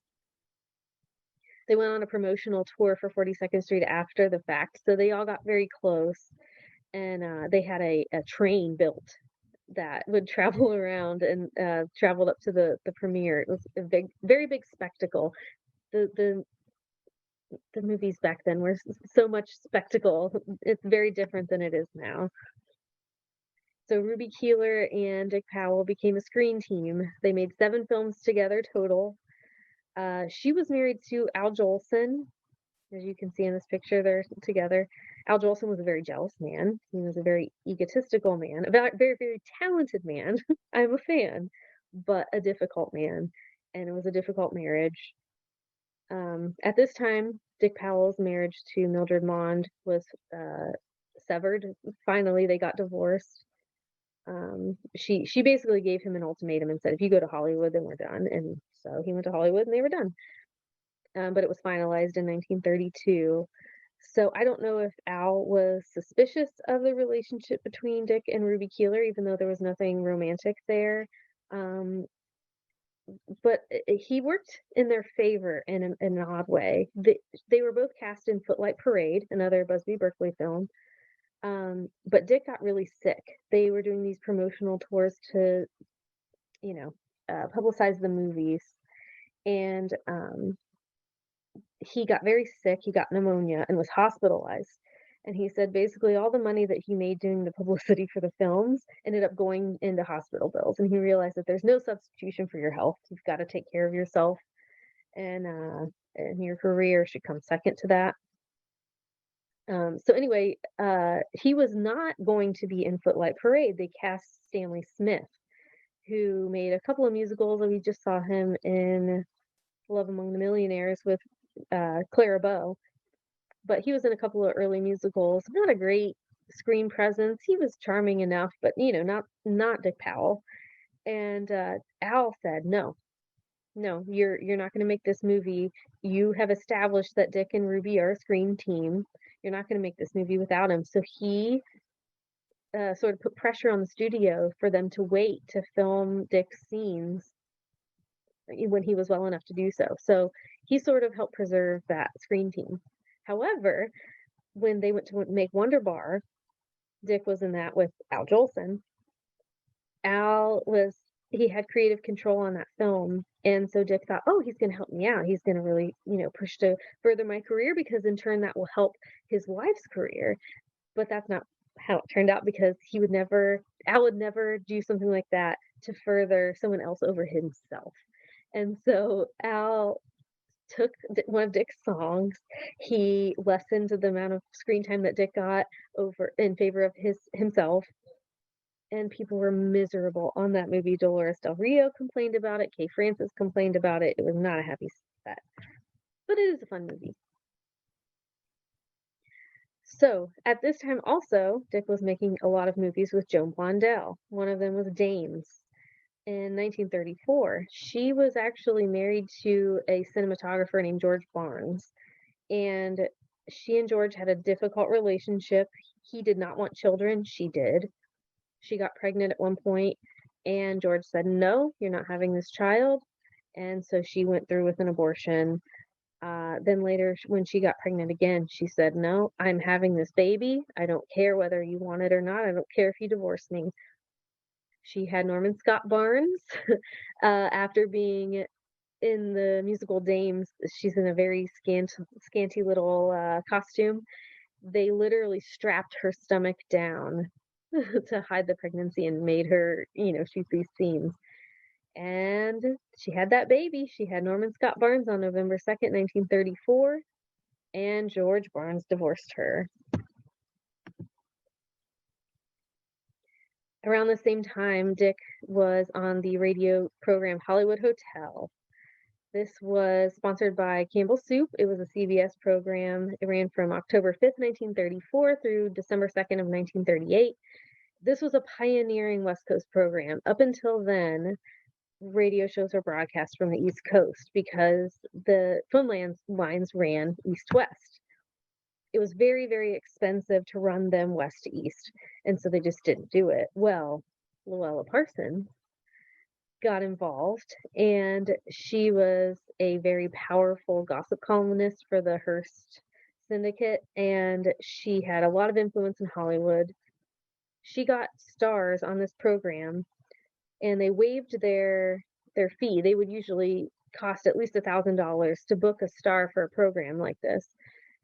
They went on a promotional tour for 42nd Street after the fact, so they all got very close, and they had a train built that would travel around and traveled up to the premiere. It was a very big spectacle. The movies back then were so much spectacle. It's very different than it is now. So Ruby Keeler and Dick Powell became a screen team. They made 7 films together total. She was married to Al Jolson. As you can see in this picture, they're together. Al Jolson was a very jealous man. He was a very egotistical man, a very, very talented man. I'm a fan, but a difficult man. And it was a difficult marriage. At this time, Dick Powell's marriage to Mildred Mond was severed. Finally, they got divorced. She basically gave him an ultimatum and said, if you go to Hollywood, then we're done. And so he went to Hollywood and they were done. But it was finalized in 1932. So I don't know if Al was suspicious of the relationship between Dick and Ruby Keeler, even though there was nothing romantic there. But he worked in their favor in an odd way. They were both cast in Footlight Parade, another Busby Berkeley film. But Dick got really sick. They were doing these promotional tours to, publicize the movies. And he got very sick. He got pneumonia and was hospitalized. And he said basically all the money that he made doing the publicity for the films ended up going into hospital bills. And he realized that there's no substitution for your health. You've got to take care of yourself. And your career should come second to that. So anyway, he was not going to be in Footlight Parade. They cast Stanley Smith, who made a couple of musicals. We just saw him in Love Among the Millionaires with Clara Bow. But he was in a couple of early musicals. Not a great screen presence. He was charming enough, but not Dick Powell. And Al said, no, you're not going to make this movie. You have established that Dick and Ruby are a screen team. You're not going to make this movie without him. So he sort of put pressure on the studio for them to wait to film Dick's scenes when he was well enough to do so. So he sort of helped preserve that screen team. However, when they went to make Wonder Bar, Dick was in that with Al Jolson. He had creative control on that film. And so Dick thought, oh, he's going to help me out. He's going to really, push to further my career, because in turn that will help his wife's career. But that's not how it turned out, because Al would never do something like that to further someone else over himself. And so Al took one of Dick's songs. He lessened the amount of screen time that Dick got over in favor of himself. And people were miserable on that movie. Dolores Del Rio complained about it. Kay Francis complained about it. It was not a happy set. But it is a fun movie. So at this time also, Dick was making a lot of movies with Joan Blondell. One of them was Dames in 1934. She was actually married to a cinematographer named George Barnes. And she and George had a difficult relationship. He did not want children. She did. She got pregnant at one point, and George said, no, you're not having this child. And so she went through with an abortion. Then later, when she got pregnant again, she said, no, I'm having this baby. I don't care whether you want it or not. I don't care if you divorce me. She had Norman Scott Barnes. After being in the musical Dames, she's in a very scanty little costume. They literally strapped her stomach down to hide the pregnancy and made her, shoot these scenes. And she had that baby. She had Norman Scott Barnes on November 2nd, 1934, and George Barnes divorced her. Around the same time, Dick was on the radio program Hollywood Hotel. This was sponsored by Campbell Soup. It was a CBS program. It ran from October 5th, 1934 through December 2nd of 1938. This was a pioneering West Coast program. Up until then, radio shows were broadcast from the East Coast because the phone lines ran east-west. it was very, very expensive to run them west to east. And so they just didn't do it. Well, Luella Parsons got involved, and she was a very powerful gossip columnist for the Hearst Syndicate, and she had a lot of influence in Hollywood. She got stars on this program, and they waived their fee. They would usually cost at least $1,000 to book a star for a program like this.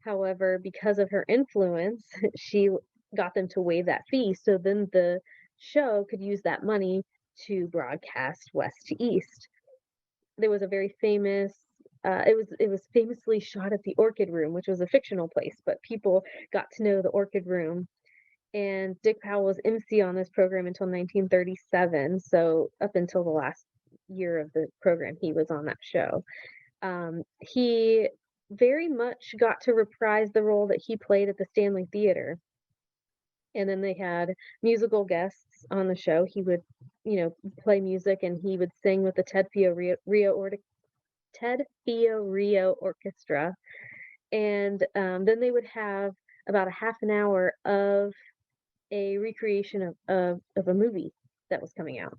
However, because of her influence, she got them to waive that fee. So then the show could use that money to broadcast west to east. There was a very famous it was famously shot at the Orchid Room, which was a fictional place, but people got to know the Orchid Room. And Dick Powell was MC on this program until 1937. So up until the last year of the program, he was on that show. He very much got to reprise the role that he played at the Stanley Theater. And then they had musical guests on the show. He would, play music, and he would sing with the Ted Fio Rio Orchestra. And then they would have about a half an hour of a recreation of a movie that was coming out.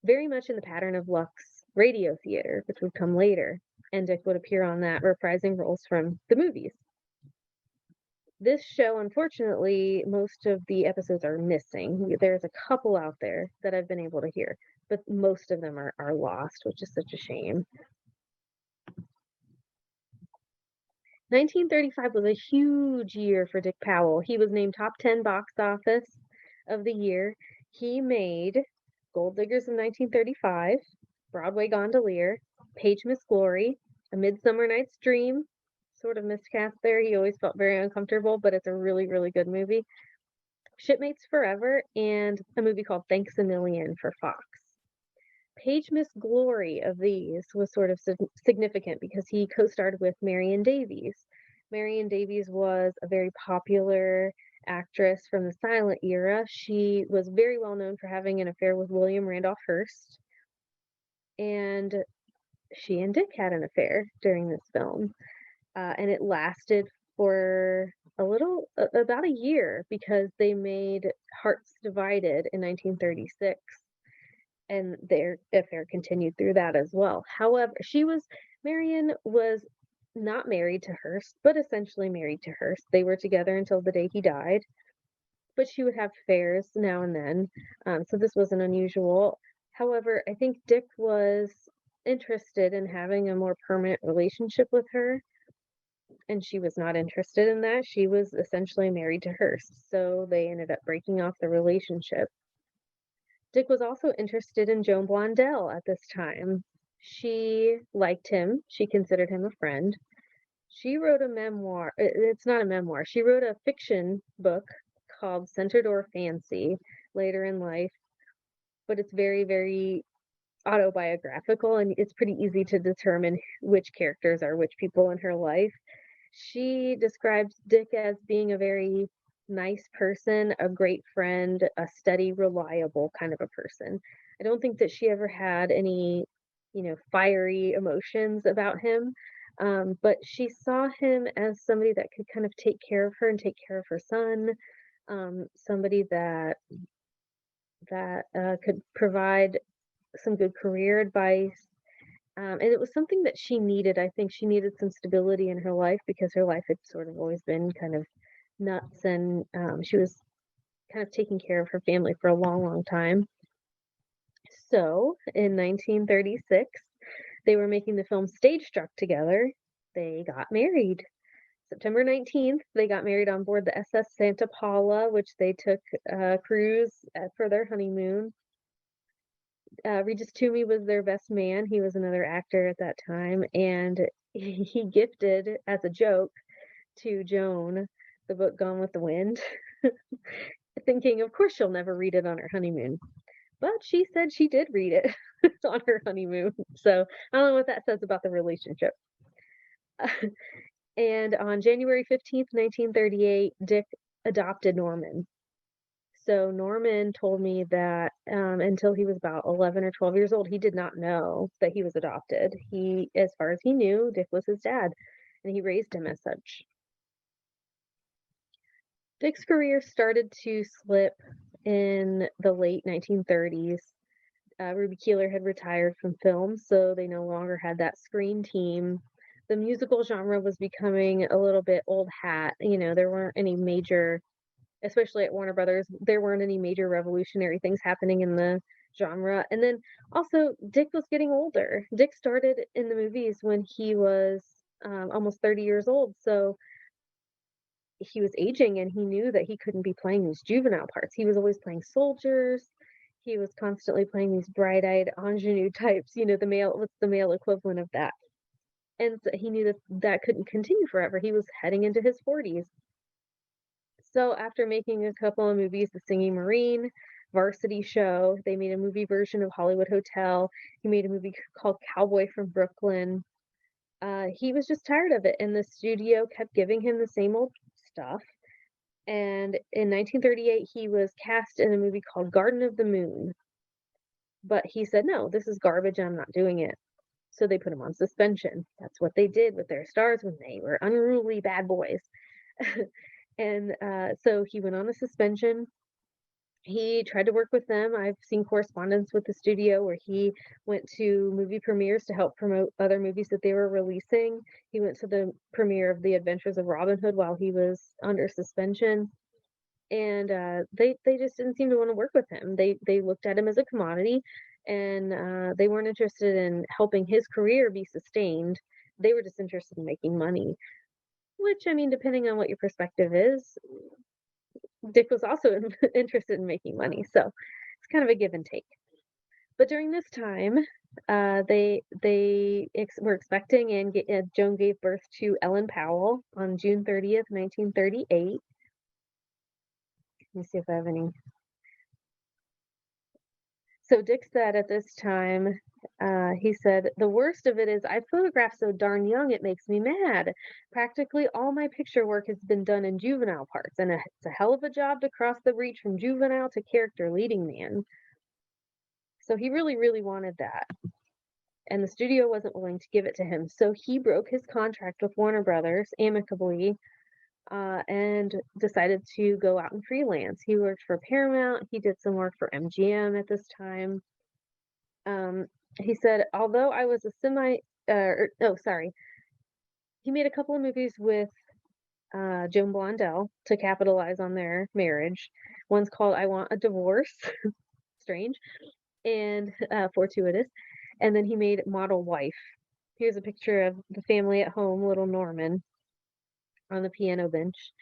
Very much in the pattern of Lux Radio Theater, which would come later. And Dick would appear on that, reprising roles from the movies. This show, unfortunately, most of the episodes are missing. There's a couple out there that I've been able to hear, but most of them are lost, which is such a shame. 1935 was a huge year for Dick Powell. He was named top 10 box office of the year. He made Gold Diggers in 1935, Broadway Gondolier, Page Miss Glory, A Midsummer Night's Dream, sort of miscast there. He always felt very uncomfortable, but it's a really, really good movie. Shipmates Forever, and a movie called Thanks a Million for Fox. Page Miss Glory of these was sort of significant because he co-starred with Marion Davies. Marion Davies was a very popular actress from the silent era. She was very well known for having an affair with William Randolph Hearst. And she and Dick had an affair during this film. And it lasted for about a year, because they made Hearts Divided in 1936. And their affair continued through that as well. However, Marion was not married to Hearst, but essentially married to Hearst. They were together until the day he died, but she would have affairs now and then. So this wasn't unusual. However, I think Dick was interested in having a more permanent relationship with her, and she was not interested in that. She was essentially married to Hearst, so they ended up breaking off the relationship. Dick was also interested in Joan Blondell at this time. She liked him. She considered him a friend. She wrote a memoir. It's not a memoir. She wrote a fiction book called Center Door Fancy later in life, but it's very, very autobiographical, and it's pretty easy to determine which characters are which people in her life. She describes Dick as being a very nice person, a great friend, a steady, reliable kind of a person. I don't think that she ever had any, fiery emotions about him, but she saw him as somebody that could kind of take care of her and take care of her son, somebody that could provide some good career advice. And it was something that she needed. I think she needed some stability in her life, because her life had sort of always been kind of nuts, and she was kind of taking care of her family for a long, long time. So in 1936, they were making the film Stage Struck together. They got married. September 19th, they got married on board the SS Santa Paula, which they took a cruise for their honeymoon. Regis Toomey was their best man. He was another actor at that time, and he gifted, as a joke, to Joan the book Gone with the Wind, thinking, of course, she'll never read it on her honeymoon. But she said she did read it on her honeymoon. So I don't know what that says about the relationship. And on January 15th, 1938, Dick adopted Norman. So Norman told me that until he was about 11 or 12 years old, he did not know that he was adopted. As far as he knew, Dick was his dad, and he raised him as such. Dick's career started to slip in the late 1930s. Ruby Keeler had retired from film, so they no longer had that screen team. The musical genre was becoming a little bit old hat. There weren't any major, especially at Warner Brothers, there weren't any major revolutionary things happening in the genre. And then also, Dick was getting older. Dick started in the movies when he was almost 30 years old, so he was aging, and he knew that he couldn't be playing these juvenile parts. He was always playing soldiers. He was constantly playing these bright-eyed ingenue types, what's the male equivalent of that? And so he knew that that couldn't continue forever. He was heading into his 40s. So after making a couple of movies, The Singing Marine, Varsity Show, they made a movie version of Hollywood Hotel. He made a movie called Cowboy from Brooklyn. He was just tired of it, and the studio kept giving him the same old stuff. And in 1938, he was cast in a movie called Garden of the Moon. But he said, no, this is garbage, I'm not doing it. So they put him on suspension. That's what they did with their stars when they were unruly bad boys. And so he went on a suspension. He tried to work with them. I've seen correspondence with the studio where he went to movie premieres to help promote other movies that they were releasing. He went to the premiere of The Adventures of Robin Hood while he was under suspension. And they just didn't seem to want to work with him. They looked at him as a commodity, and they weren't interested in helping his career be sustained. They were just interested in making money, which, I mean, depending on what your perspective is, Dick was also interested in making money. So it's kind of a give and take. But during this time, they were expecting, and Joan gave birth to Ellen Powell on June 30th, 1938. Let me see if I have any. So Dick said at this time, he said, the worst of it is I photograph so darn young it makes me mad. Practically all my picture work has been done in juvenile parts, and it's a hell of a job to cross the breach from juvenile to character leading man. So he really, really wanted that. And the studio wasn't willing to give it to him. So he broke his contract with Warner Brothers amicably, and decided to go out and freelance. He worked for Paramount. He did some work for MGM at this time. He said, although I was he made a couple of movies with Joan Blondell to capitalize on their marriage. One's called I Want a Divorce, strange, and fortuitous. And then he made Model Wife. Here's a picture of the family at home, little Norman, on the piano bench.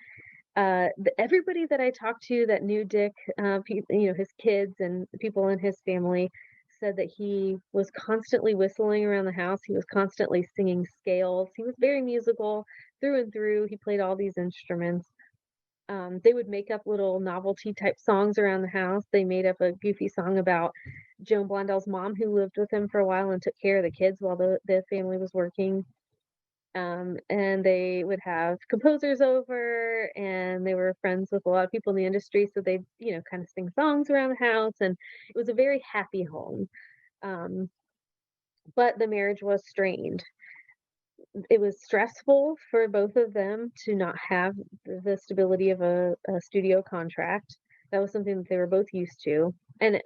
Everybody that I talked to that knew Dick, his kids and the people in his family, said that he was constantly whistling around the house. He was constantly singing scales. He was very musical through and through. He played all these instruments. They would make up little novelty type songs around the house. They made up a goofy song about Joan Blondell's mom, who lived with him for a while and took care of the kids while the family was working. And they would have composers over, and they were friends with a lot of people in the industry, so they kind of sing songs around the house, and it was a very happy home. But the marriage was strained. It was stressful for both of them to not have the stability of a studio contract. That was something that they were both used to. And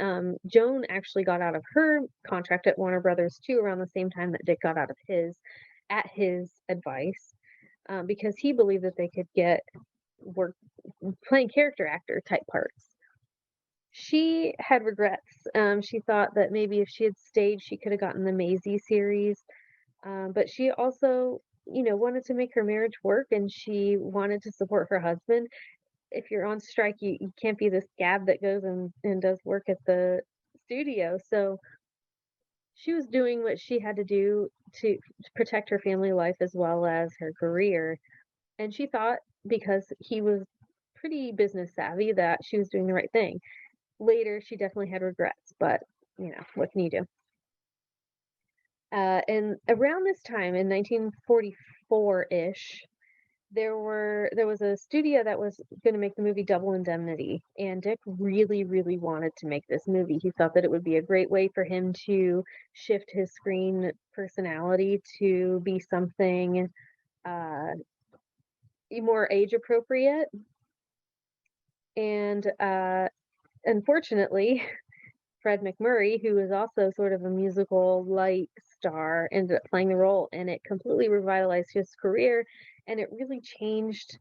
Joan actually got out of her contract at Warner Brothers too around the same time that Dick got out of his, at his advice, because he believed that they could get work playing character actor type parts. She had regrets. She thought that maybe if she had stayed, she could have gotten the Maisie series. But she also, wanted to make her marriage work, and she wanted to support her husband. If you're on strike, you can't be this scab that goes and does work at the studio. So she was doing what she had to do to protect her family life as well as her career. And she thought, because he was pretty business savvy, that she was doing the right thing. Later, she definitely had regrets, but, what can you do? And around this time, in 1944-ish, there was a studio that was going to make the movie Double Indemnity, and Dick really, really wanted to make this movie. He thought that it would be a great way for him to shift his screen personality to be something more age appropriate. And unfortunately, Fred McMurray, who was also sort of a musical light star, ended up playing the role, and it completely revitalized his career, and it really changed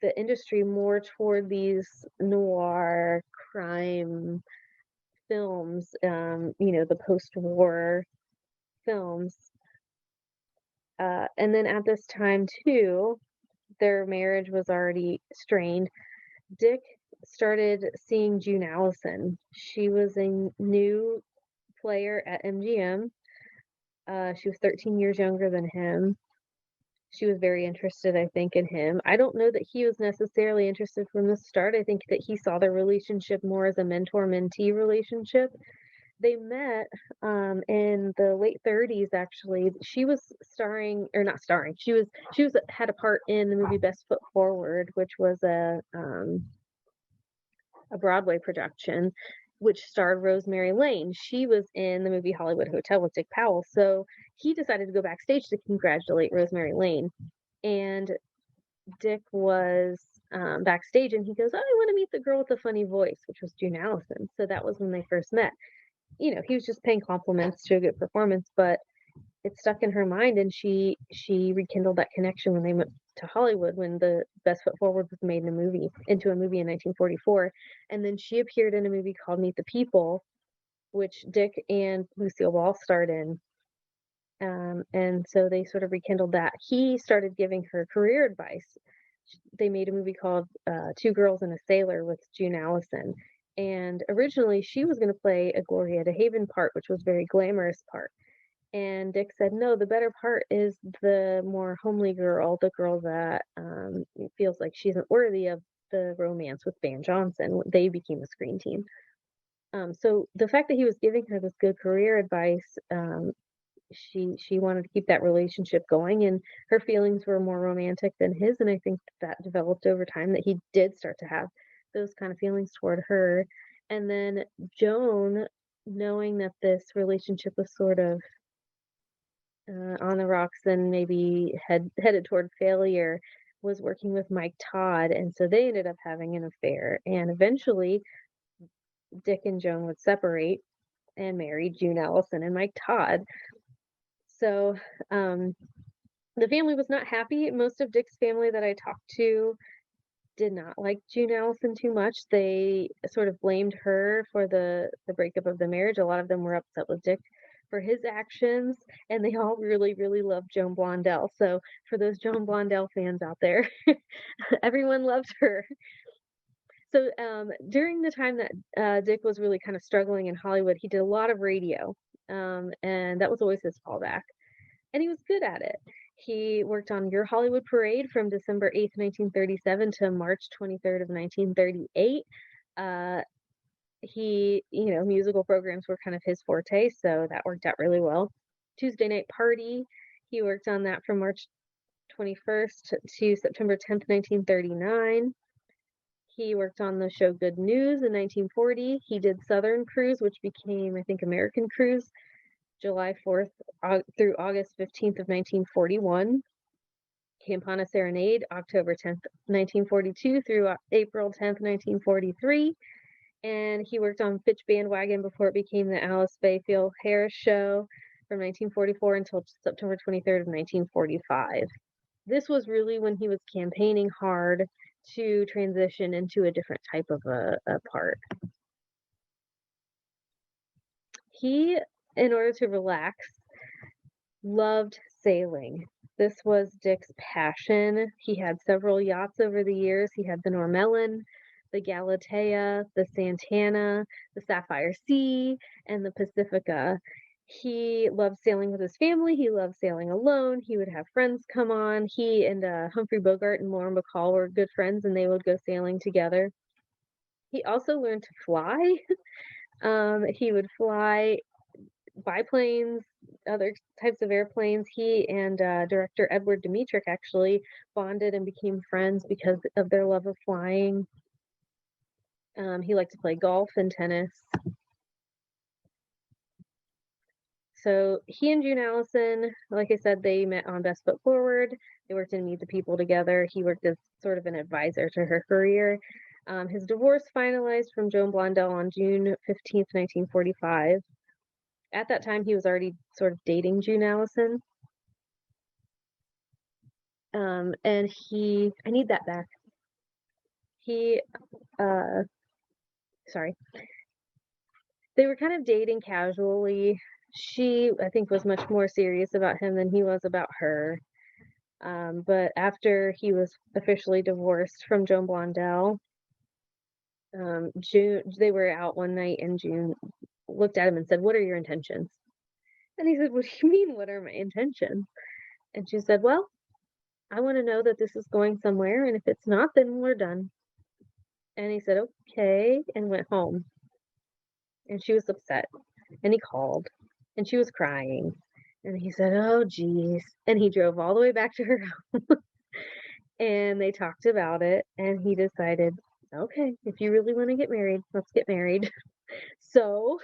the industry more toward these noir crime films, the post-war films. And then at this time too, their marriage was already strained. Dick started seeing June Allison. She was a new player at MGM. She was 13 years younger than him. She was very interested, I think, in him. I don't know that he was necessarily interested from the start. I think that he saw their relationship more as a mentor-mentee relationship. They met in the late 30s, actually. She was starring, or not starring. She had a part in the movie Best Foot Forward, which was a Broadway production, which starred Rosemary Lane. She was in the movie Hollywood Hotel with Dick Powell. So he decided to go backstage to congratulate Rosemary Lane. And Dick was backstage, and he goes, "Oh, I want to meet the girl with the funny voice," which was June Allison. So that was when they first met. He was just paying compliments to a good performance, but it stuck in her mind, and she rekindled that connection when they went to Hollywood, when the Best Foot Forward was made into a movie in 1944. And then she appeared in a movie called Meet the People, which Dick and Lucille Ball starred in. And so they sort of rekindled that. He started giving her career advice. They made a movie called Two Girls and a Sailor with June Allison. And originally she was going to play a Gloria DeHaven part, which was a very glamorous part. And Dick said, no, the better part is the more homely girl, the girl that feels like she isn't worthy of the romance with Van Johnson. They became a screen team. So the fact that he was giving her this good career advice, she wanted to keep that relationship going, and her feelings were more romantic than his. And I think that developed over time, that he did start to have those kind of feelings toward her. And then Joan, knowing that this relationship was sort of on the rocks and maybe headed toward failure, was working with Mike Todd, and so they ended up having an affair. And eventually Dick and Joan would separate and marry June Allison and Mike Todd. So the family was not happy. Most of Dick's family that I talked to did not like June Allison too much. They sort of blamed her for the breakup of the marriage. A lot of them were upset with Dick for his actions, and they all really, really loved Joan Blondell. So for those Joan Blondell fans out there, everyone loved her. So during the time that Dick was really kind of struggling in Hollywood, he did a lot of radio, and that was always his fallback. And he was good at it. He worked on Your Hollywood Parade from December 8th, 1937 to March 23rd of 1938. Musical programs were kind of his forte, so that worked out really well. Tuesday Night Party, he worked on that from March 21st to September 10th, 1939. He worked on the show Good News in 1940. He did Southern Cruise, which became, I think, American Cruise, July 4th through August 15th of 1941. Campana Serenade, October 10th, 1942 through April 10th, 1943. And he worked on Fitch Bandwagon before it became the Alice Bayfield Harris Show from 1944 until September 23rd of 1945. This was really when he was campaigning hard to transition into a different type of a part. He, in order to relax, loved sailing. This was Dick's passion. He had several yachts over the years. He had the Normellan, the Galatea, the Santana, the Sapphire Sea, and the Pacifica. He loved sailing with his family. He loved sailing alone. He would have friends come on. He and Humphrey Bogart and Lauren Bacall were good friends, and they would go sailing together. He also learned to fly. He would fly biplanes, other types of airplanes. He and director Edward Dmytryk actually bonded and became friends because of their love of flying. He liked to play golf and tennis. So he and June Allison, like I said, they met on Best Foot Forward. They worked in Meet the People together. He worked as sort of an advisor to her career. His divorce finalized from Joan Blondell on June 15th, 1945. At that time, he was already sort of dating June Allison. And I need that back. Sorry. They were kind of dating casually. She, I think, was much more serious about him than he was about her. But after he was officially divorced from Joan Blondell, they were out one night and June looked at him and said, "What are your intentions?" And he said, "What do you mean, what are my intentions?" And she said, "Well, I want to know that this is going somewhere, and if it's not, then we're done." And he said, "Okay," and went home. And she was upset. And he called, and she was crying. And he said, "Oh, geez." And he drove all the way back to her house. And they talked about it, and he decided, okay, if you really want to get married, let's get married. So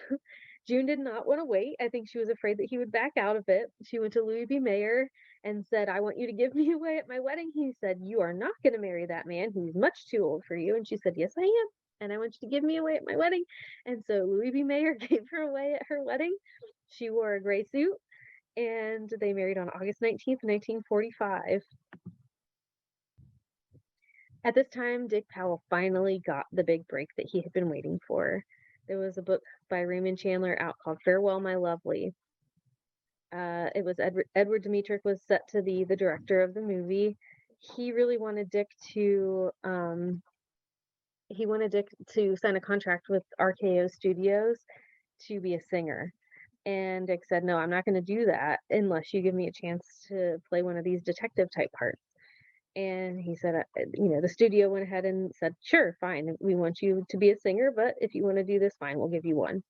June did not want to wait. I think she was afraid that he would back out of it. She went to Louis B. Mayer and said, "I want you to give me away at my wedding." He said, "You are not going to marry that man. He's much too old for you." And she said, "Yes, I am. And I want you to give me away at my wedding." And so Louis B. Mayer gave her away at her wedding. She wore a gray suit, and they married on August 19th, 1945. At this time, Dick Powell finally got the big break that he had been waiting for. There was a book by Raymond Chandler out called Farewell, My Lovely. It was Edward Dmytryk was set to be the director of the movie. He really wanted Dick to sign a contract with RKO Studios to be a singer. And Dick said, "No, I'm not going to do that unless you give me a chance to play one of these detective type parts." And he said, the studio went ahead and said, "Sure, fine. We want you to be a singer, but if you want to do this, fine, we'll give you one."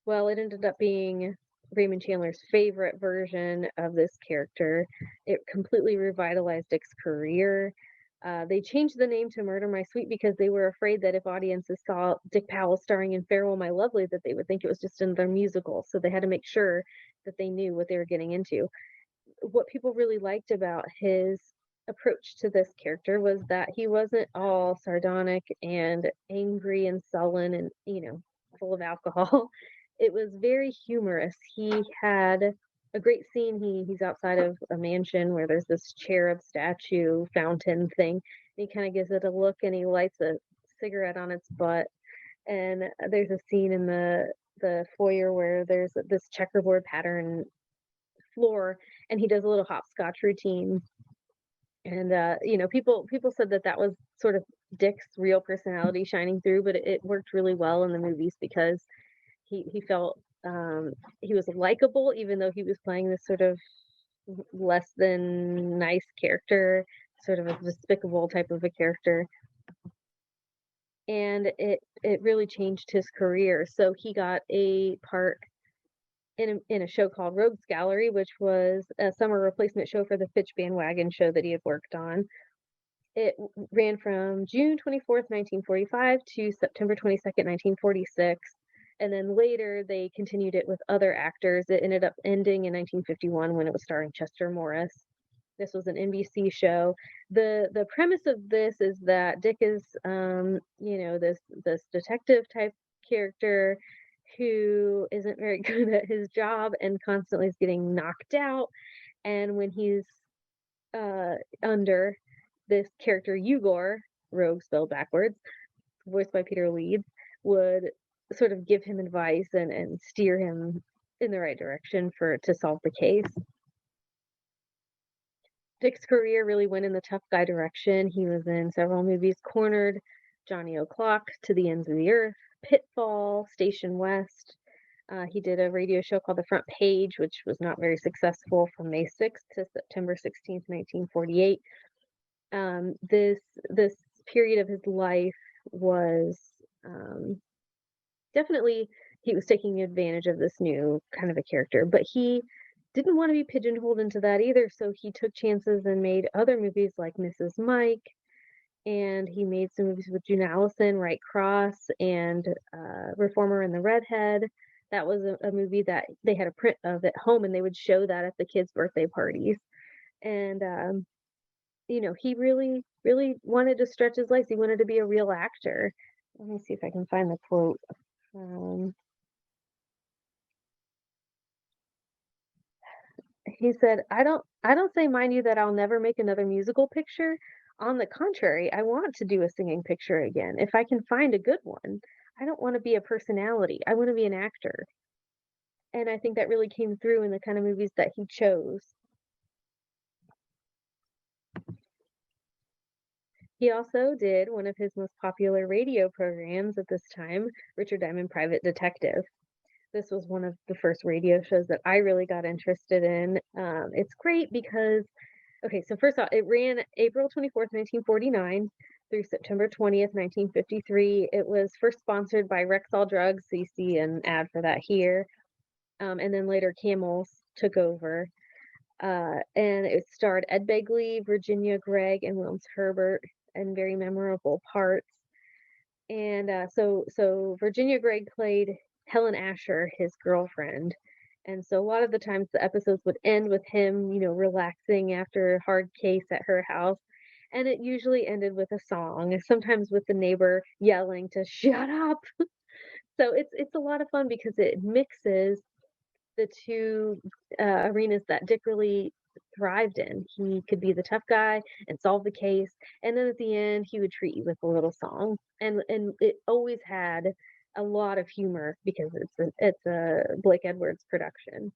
Well, it ended up being Raymond Chandler's favorite version of this character. It completely revitalized Dick's career. They changed the name to Murder My Sweet because they were afraid that if audiences saw Dick Powell starring in Farewell, My Lovely, that they would think it was just another musical. So they had to make sure that they knew what they were getting into. What people really liked about his approach to this character was that he wasn't all sardonic and angry and sullen and, full of alcohol. It was very humorous. He had a great scene. He's outside of a mansion where there's this cherub statue fountain thing. He kind of gives it a look and he lights a cigarette on its butt. And there's a scene in the foyer where there's this checkerboard pattern floor and he does a little hopscotch routine. And people said that was sort of Dick's real personality shining through, but it worked really well in the movies because he felt he was likable, even though he was playing this sort of less than nice character, sort of a despicable type of a character. And it really changed his career. So he got a part in a show called Rogues Gallery, which was a summer replacement show for the Fitch Bandwagon show that he had worked on. It ran from June 24th, 1945 to September 22nd, 1946. And then later they continued it with other actors. It ended up ending in 1951 when it was starring Chester Morris. This was an NBC show. The premise of this is that Dick is, this detective type character who isn't very good at his job and constantly is getting knocked out. And when he's under, this character Ugor, rogue spelled backwards, voiced by Peter Leeds, would sort of give him advice and steer him in the right direction to solve the case. Dick's career really went in the tough guy direction. He was in several movies: Cornered, Johnny O'Clock, To the Ends of the Earth, Pitfall, Station West. He did a radio show called The Front Page, which was not very successful, from May 6th to September 16th, 1948. This period of his life was definitely, he was taking advantage of this new kind of a character, but he didn't want to be pigeonholed into that either. So he took chances and made other movies like Mrs. Mike, and he made some movies with June Allison, Right Cross, and Reformer and the Redhead. That was a movie that they had a print of at home, and they would show that at the kids' birthday parties. And he really, really wanted to stretch his legs. He wanted to be a real actor. Let me see if I can find the quote. He said, I don't say, mind you, that I'll never make another musical picture. On the contrary, I want to do a singing picture again, if I can find a good one. I don't want to be a personality. I want to be an actor. And I think that really came through in the kind of movies that he chose. He also did one of his most popular radio programs at this time, Richard Diamond Private Detective. This was one of the first radio shows that I really got interested in. It's great because, okay, so first off, it ran April 24th, 1949 through September 20th, 1953. It was first sponsored by Rexall Drugs, so you see an ad for that here. And then later Camels took over. And it starred Ed Begley, Virginia Gregg, and Wilms Herbert in very memorable parts. And so Virginia Gregg played Helen Asher, his girlfriend. And so a lot of the times the episodes would end with him, relaxing after a hard case at her house. And it usually ended with a song, sometimes with the neighbor yelling to shut up. So it's a lot of fun because it mixes the two arenas that Dick really thrived in. He could be the tough guy and solve the case, and then at the end he would treat you with a little song, and it always had a lot of humor because it's a Blake Edwards production.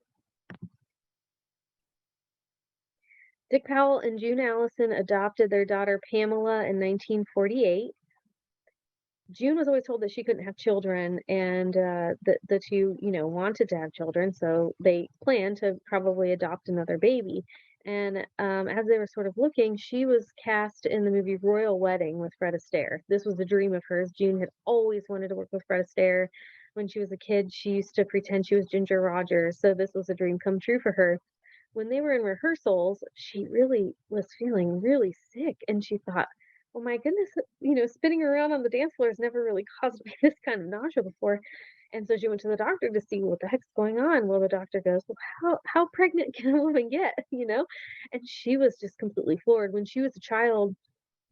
Dick Powell and June Allison adopted their daughter Pamela in 1948. June was always told that she couldn't have children, and the two, wanted to have children, so they planned to probably adopt another baby. And as they were sort of looking, she was cast in the movie Royal Wedding with Fred Astaire. This was a dream of hers. June had always wanted to work with Fred Astaire. When she was a kid, she used to pretend she was Ginger Rogers, so this was a dream come true for her. When they were in rehearsals, she really was feeling really sick, and she thought, oh my goodness, spinning around on the dance floor has never really caused me this kind of nausea before. And so she went to the doctor to see what the heck's going on. Well, the doctor goes, well, how pregnant can a woman get, And she was just completely floored. When she was a child,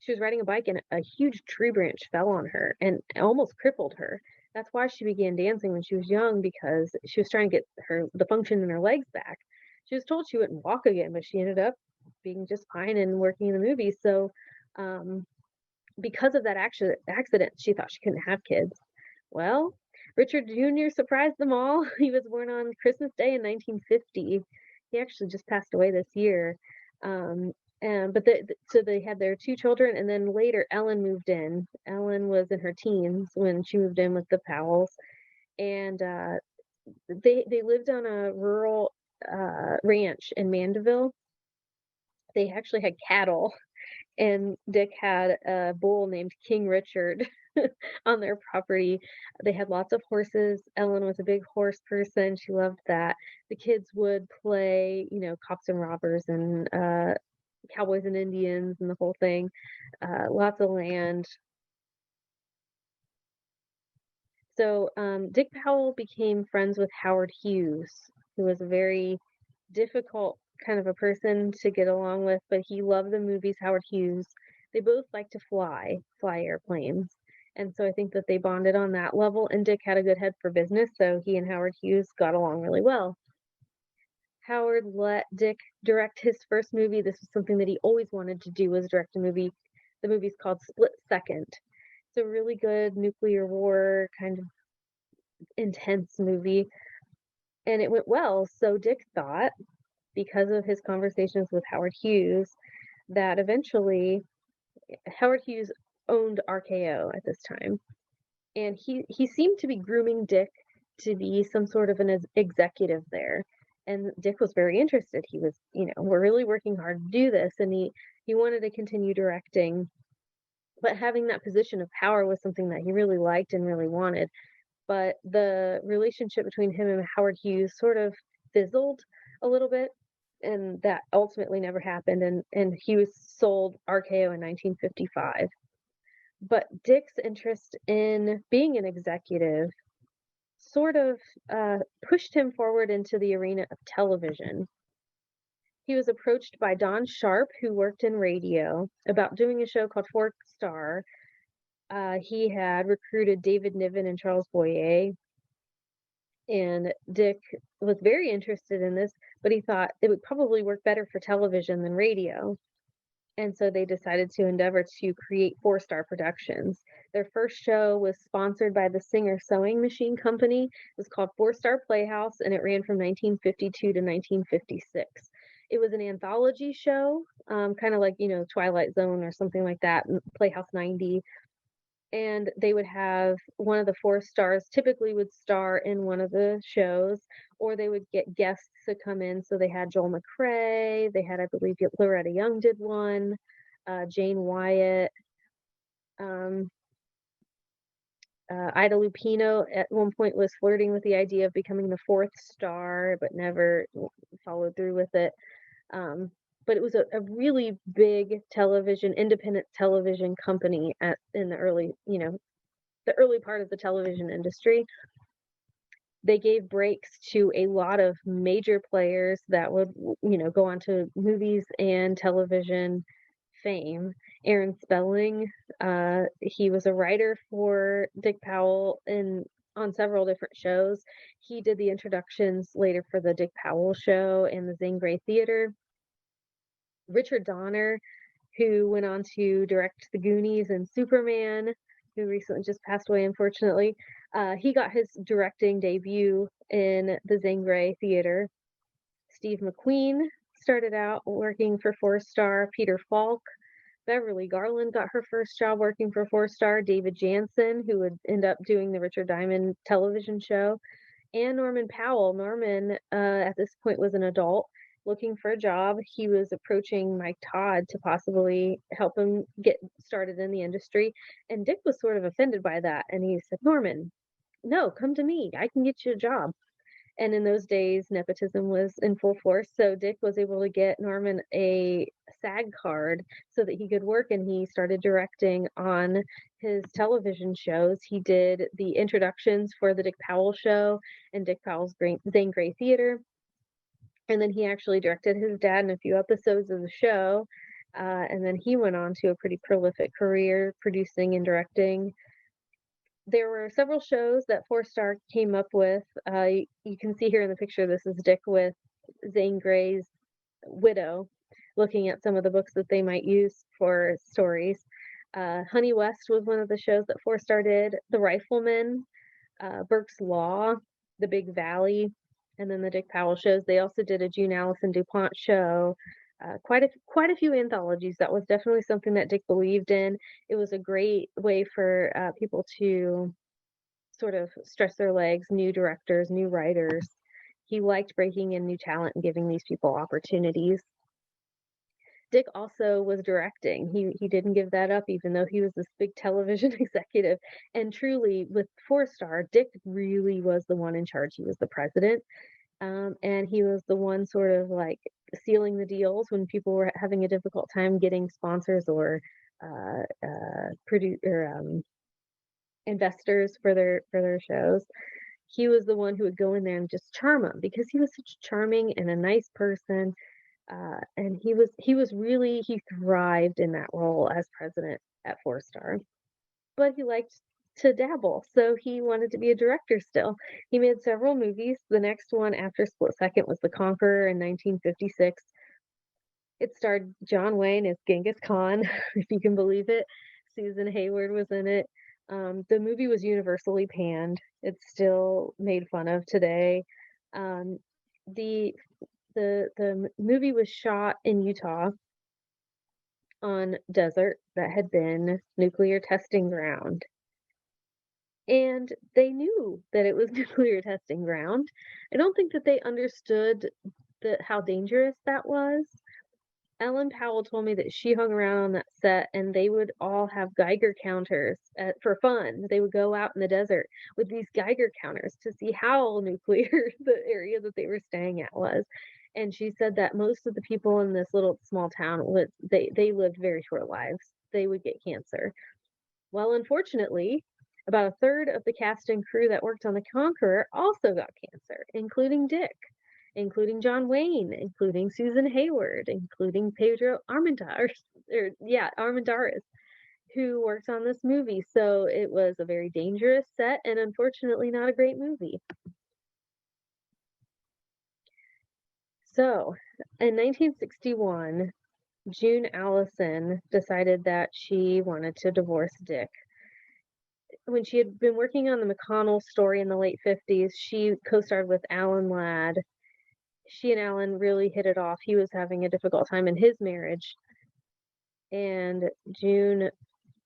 she was riding a bike and a huge tree branch fell on her and almost crippled her. That's why she began dancing when she was young, because she was trying to get the function in her legs back. She was told she wouldn't walk again, but she ended up being just fine and working in the movie. So because of that accident, she thought she couldn't have kids. Well, Richard Jr. surprised them all. He was born on Christmas Day in 1950. He actually just passed away this year. So they had their two children, and then later Ellen moved in. Ellen was in her teens when she moved in with the Powells, and they lived on a rural ranch in Mandeville. They actually had cattle, and Dick had a bull named King Richard on their property. They had lots of horses. Ellen was a big horse person. She loved that. The kids would play, cops and robbers and cowboys and Indians and the whole thing. Lots of land. So Dick Powell became friends with Howard Hughes, who was a very difficult kind of a person to get along with, but he loved the movies. Howard Hughes, they both like to fly airplanes, and so I think that they bonded on that level, and Dick had a good head for business, so he and Howard Hughes got along really well. Howard let Dick direct his first movie. This was something that he always wanted to do, was direct a movie. The movie's called Split Second. It's a really good nuclear war kind of intense movie, and it went well. So Dick thought, because of his conversations with Howard Hughes, that eventually Howard Hughes owned RKO at this time, and he seemed to be grooming Dick to be some sort of an executive there. And Dick was very interested. He was, we're really working hard to do this, and he wanted to continue directing, but having that position of power was something that he really liked and really wanted. But the relationship between him and Howard Hughes sort of fizzled a little bit, and that ultimately never happened, and Hughes sold RKO in 1955. But Dick's interest in being an executive sort of pushed him forward into the arena of television. he was approached by Don Sharp, who worked in radio, about doing a show called Four Star. He had recruited David Niven and Charles Boyer, and Dick was very interested in this, but he thought it would probably work better for television than radio. And so they decided to endeavor to create Four Star Productions. Their first show was sponsored by the Singer Sewing Machine Company. It was called Four Star Playhouse, and it ran from 1952 to 1956. It was an anthology show, kind of like, Twilight Zone or something like that, Playhouse 90. And they would have one of the four stars typically would star in one of the shows, or they would get guests to come in. So they had Joel McCrea, they had, I believe, Loretta Young did one, Jane Wyatt, Ida Lupino at one point was flirting with the idea of becoming the fourth star, but never followed through with it. But it was a really big independent television company in the early, the early part of the television industry. They gave breaks to a lot of major players that would, go on to movies and television fame. Aaron Spelling, he was a writer for Dick Powell on several different shows. He did the introductions later for the Dick Powell show and the Zane Grey Theater. Richard Donner, who went on to direct The Goonies and Superman, who recently just passed away, unfortunately. He got his directing debut in the Zane Grey Theater. Steve McQueen started out working for Four Star. Peter Falk. Beverly Garland got her first job working for Four Star. David Jansen, who would end up doing the Richard Diamond television show. And Norman Powell. Norman, at this point, was an adult looking for a job. He was approaching Mike Todd to possibly help him get started in the industry. And Dick was sort of offended by that. And he said, Norman, no, come to me. I can get you a job. And in those days, nepotism was in full force. So Dick was able to get Norman a SAG card so that he could work. And he started directing on his television shows. He did the introductions for the Dick Powell show and Dick Powell's Zane Grey Theater. And then he actually directed his dad in a few episodes of the show. And then he went on to a pretty prolific career producing and directing. There were several shows that Four Star came up with. You can see here in the picture, this is Dick with Zane Grey's widow, looking at some of the books that they might use for stories. Honey West was one of the shows that Four Star did. The Rifleman, Burke's Law, The Big Valley, and then the Dick Powell shows. They also did a June Allison DuPont show. Quite a few anthologies. That was definitely something that Dick believed in. It was a great way for people to sort of stretch their legs, new directors, new writers. He liked breaking in new talent and giving these people opportunities. Dick also was directing. He didn't give that up, even though he was this big television executive. And truly, with Four Star, Dick really was the one in charge. He was the president. And he was the one sort of like sealing the deals when people were having a difficult time getting sponsors or investors for their shows. He was the one who would go in there and just charm them because he was such charming and a nice person. And he thrived in that role as president at Four Star. But he liked to dabble, so he wanted to be a director still. He made several movies. The next one after Split Second was The Conqueror in 1956. It starred John Wayne as Genghis Khan, if you can believe it. Susan Hayward was in it. The movie was universally panned. It's still made fun of today. The movie was shot in Utah on desert that had been nuclear testing ground. And they knew that it was nuclear testing ground. I don't think that they understood how dangerous that was. Ellen Powell told me that she hung around on that set and they would all have Geiger counters for fun. They would go out in the desert with these Geiger counters to see how nuclear the area that they were staying at was. And she said that most of the people in this little small town, they lived very short lives. They would get cancer. Well, unfortunately, about a third of the cast and crew that worked on The Conqueror also got cancer, including Dick. including John Wayne, including Susan Hayward, including Pedro Armendáriz, Armendáriz, who works on this movie. So it was a very dangerous set and unfortunately not a great movie. So in 1961, June Allison decided that she wanted to divorce Dick. When she had been working on the McConnell story in the late 50s, she co-starred with Alan Ladd. She and Alan really hit it off. He was having a difficult time in his marriage, and June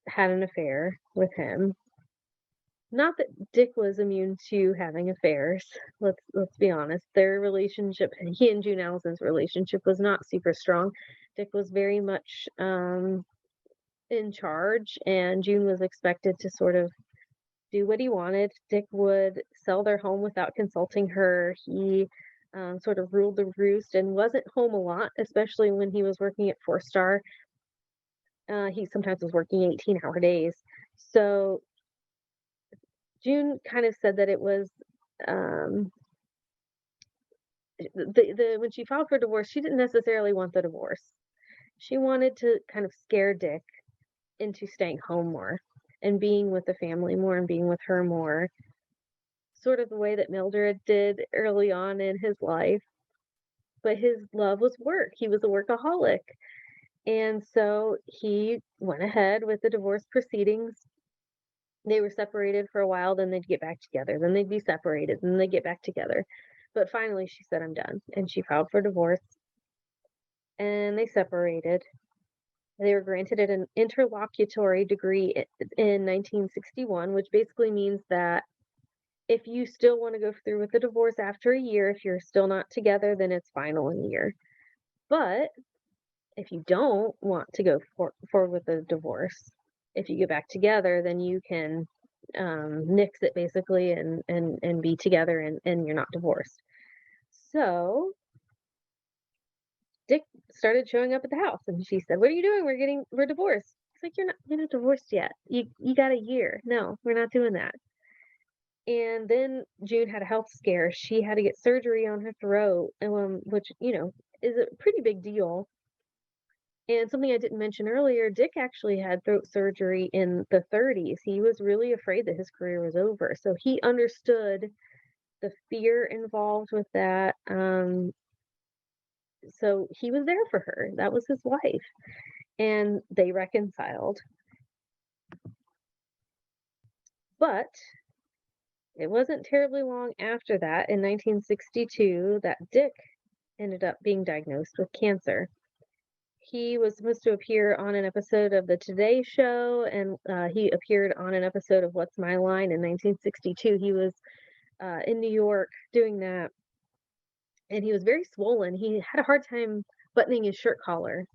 had an affair with him. Not that Dick was immune to having affairs. Let's be honest. Their relationship, he and June Allison's relationship, was not super strong. Dick was very much in charge, and June was expected to sort of do what he wanted. Dick would sell their home without consulting her. He sort of ruled the roost and wasn't home a lot, especially when he was working at 4-Star. He sometimes was working 18-hour days. So June kind of said that it was when she filed for divorce, she didn't necessarily want the divorce. She wanted to kind of scare Dick into staying home more and being with the family more and being with her more, sort of the way that Mildred did early on in his life. But his love was work. He was a workaholic. And so he went ahead with the divorce proceedings. They were separated for a while, then they'd get back together, then they'd be separated, then they'd get back together. But finally she said, I'm done. And she filed for divorce. And they separated. They were granted an interlocutory degree in 1961, which basically means that if you still want to go through with the divorce after a year, if you're still not together, then it's final in a year. But if you don't want to go forward with the divorce, if you get back together, then you can nix it basically and be together and you're not divorced. So Dick started showing up at the house and she said, what are you doing? We're divorced. It's like, you're not divorced yet. You got a year. No, we're not doing that. And then June had a health scare. She had to get surgery on her throat, which, is a pretty big deal. And something I didn't mention earlier, Dick actually had throat surgery in the 30s. He was really afraid that his career was over. So he understood the fear involved with that. So he was there for her. That was his wife. And they reconciled. But it wasn't terribly long after that, in 1962, that Dick ended up being diagnosed with cancer. He was supposed to appear on an episode of the Today Show, and he appeared on an episode of What's My Line in 1962. He was in New York doing that, and he was very swollen. He had a hard time buttoning his shirt collar.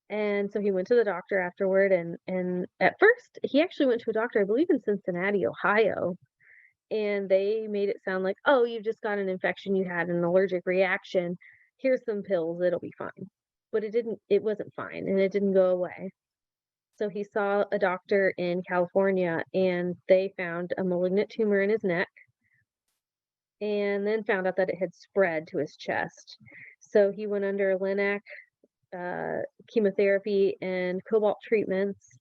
And so he went to the doctor afterward, and at first, he actually went to a doctor, I believe in Cincinnati, Ohio, and they made it sound like, oh, you just got an infection, you had an allergic reaction, here's some pills, it'll be fine. But it wasn't fine, and it didn't go away. So he saw a doctor in California, and they found a malignant tumor in his neck, and then found out that it had spread to his chest. So he went under Linac chemotherapy and cobalt treatments.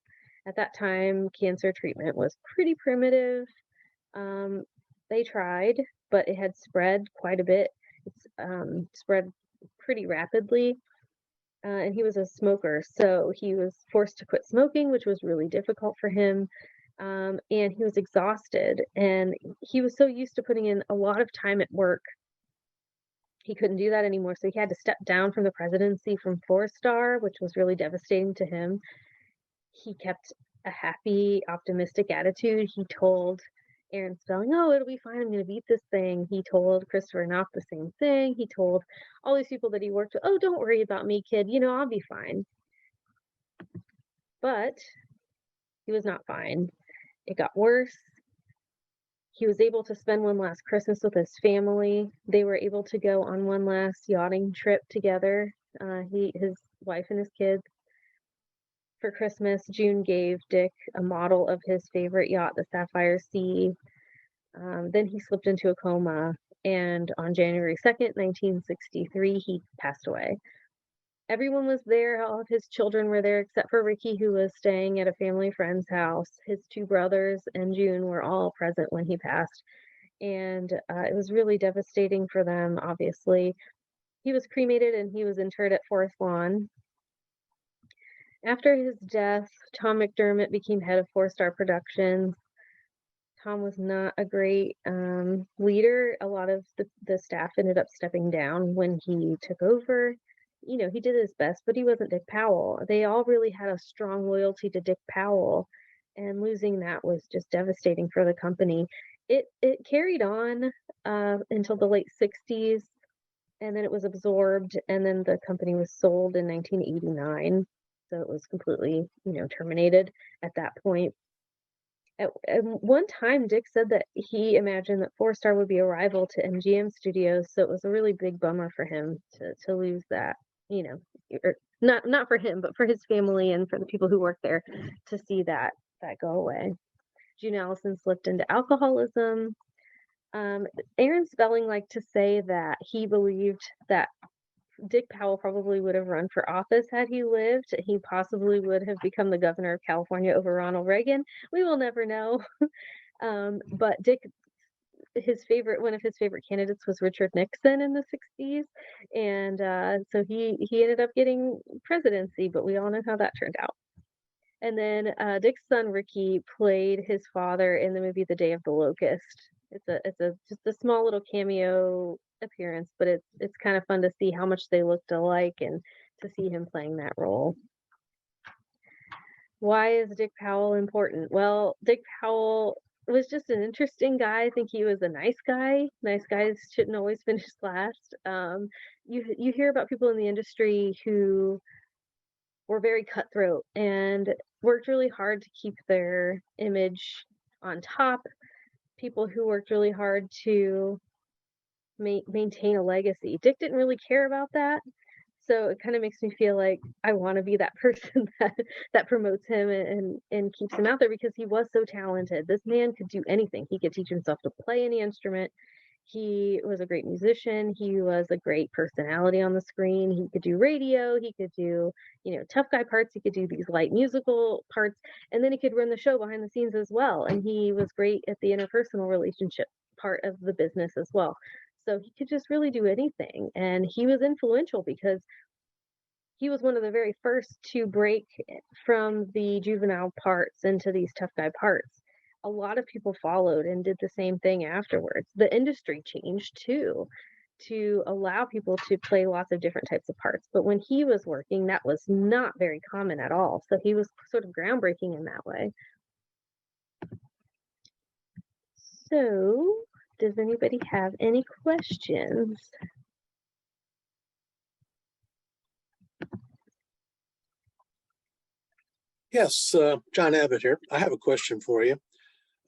At that time, cancer treatment was pretty primitive. They tried, but it had spread quite a bit. It's spread pretty rapidly. And he was a smoker, so he was forced to quit smoking, which was really difficult for him. And he was exhausted, and he was so used to putting in a lot of time at work. He couldn't do that anymore, so he had to step down from the presidency from 4-Star, which was really devastating to him. He kept a happy, optimistic attitude. He told Aaron Spelling, oh, it'll be fine, I'm going to beat this thing. He told Christopher Knopf the same thing. He told all these people that he worked with, oh, don't worry about me, kid. I'll be fine. But he was not fine. It got worse. He was able to spend one last Christmas with his family. They were able to go on one last yachting trip together, his wife and his kids. For Christmas, June gave Dick a model of his favorite yacht, the Sapphire Sea. Then he slipped into a coma, and on January 2nd, 1963, he passed away. Everyone was there. All of his children were there except for Ricky, who was staying at a family friend's house. His two brothers and June were all present when he passed. And it was really devastating for them, obviously. He was cremated and he was interred at Forest Lawn. After his death, Tom McDermott became head of 4-Star Productions. Tom was not a great leader. A lot of the staff ended up stepping down when he took over. You know, he did his best, but he wasn't Dick Powell. They all really had a strong loyalty to Dick Powell, and losing that was just devastating for the company. It carried on until the late 60s, and then it was absorbed, and then the company was sold in 1989. So it was completely, terminated at that point. At one time, Dick said that he imagined that 4-Star would be a rival to MGM Studios, so it was a really big bummer for him to lose that, or not for him, but for his family and for the people who work there to see that go away. June Allison slipped into alcoholism. Aaron Spelling liked to say that he believed that Dick Powell probably would have run for office had he lived. He possibly would have become the governor of California over Ronald Reagan. We will never know. But Dick, one of his favorite candidates was Richard Nixon in the 60s. And so he ended up getting presidency, but we all know how that turned out. And then Dick's son, Ricky, played his father in the movie The Day of the Locust. It's just a small little cameo appearance, but it's kind of fun to see how much they looked alike and to see him playing that role. Why is Dick Powell important? Well, Dick Powell was just an interesting guy. I think he was a nice guy. Nice guys shouldn't always finish last. You hear about people in the industry who were very cutthroat and worked really hard to keep their image on top. People who worked really hard to maintain a legacy. Dick didn't really care about that, so it kind of makes me feel like I want to be that person that promotes him and keeps him out there, because he was so talented. This man could do anything. He could teach himself to play any instrument. He was a great musician. He was a great personality on the screen. He could do radio. He could do, tough guy parts. He could do these light musical parts, and then he could run the show behind the scenes as well. And he was great at the interpersonal relationship part of the business as well. So he could just really do anything. And he was influential because he was one of the very first to break from the juvenile parts into these tough guy parts. A lot of people followed and did the same thing afterwards. The industry changed too, to allow people to play lots of different types of parts. But when he was working, that was not very common at all. So he was sort of groundbreaking in that way. So, does anybody have any questions? Yes, John Abbott here. I have a question for you.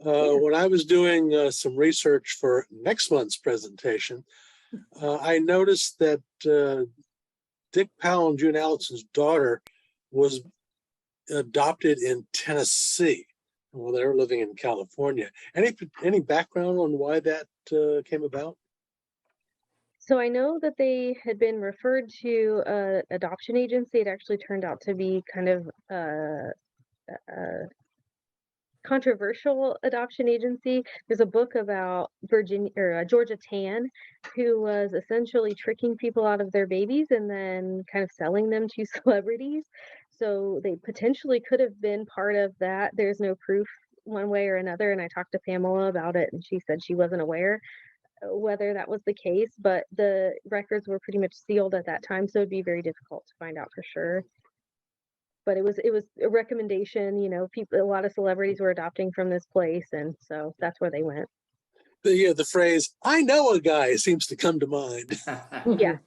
When I was doing some research for next month's presentation, I noticed that Dick Powell and June Allison's daughter was adopted in Tennessee. Well, they were living in California. Any background on why that came about? So I know that they had been referred to an adoption agency. It actually turned out to be kind of a controversial adoption agency. There's a book about Georgia Tan, who was essentially tricking people out of their babies and then kind of selling them to celebrities. So they potentially could have been part of that. There's no proof one way or another. And I talked to Pamela about it, and she said she wasn't aware whether that was the case, but the records were pretty much sealed at that time. So it'd be very difficult to find out for sure. But it was a recommendation, a lot of celebrities were adopting from this place. And so that's where they went. The phrase, "I know a guy," seems to come to mind. Yeah.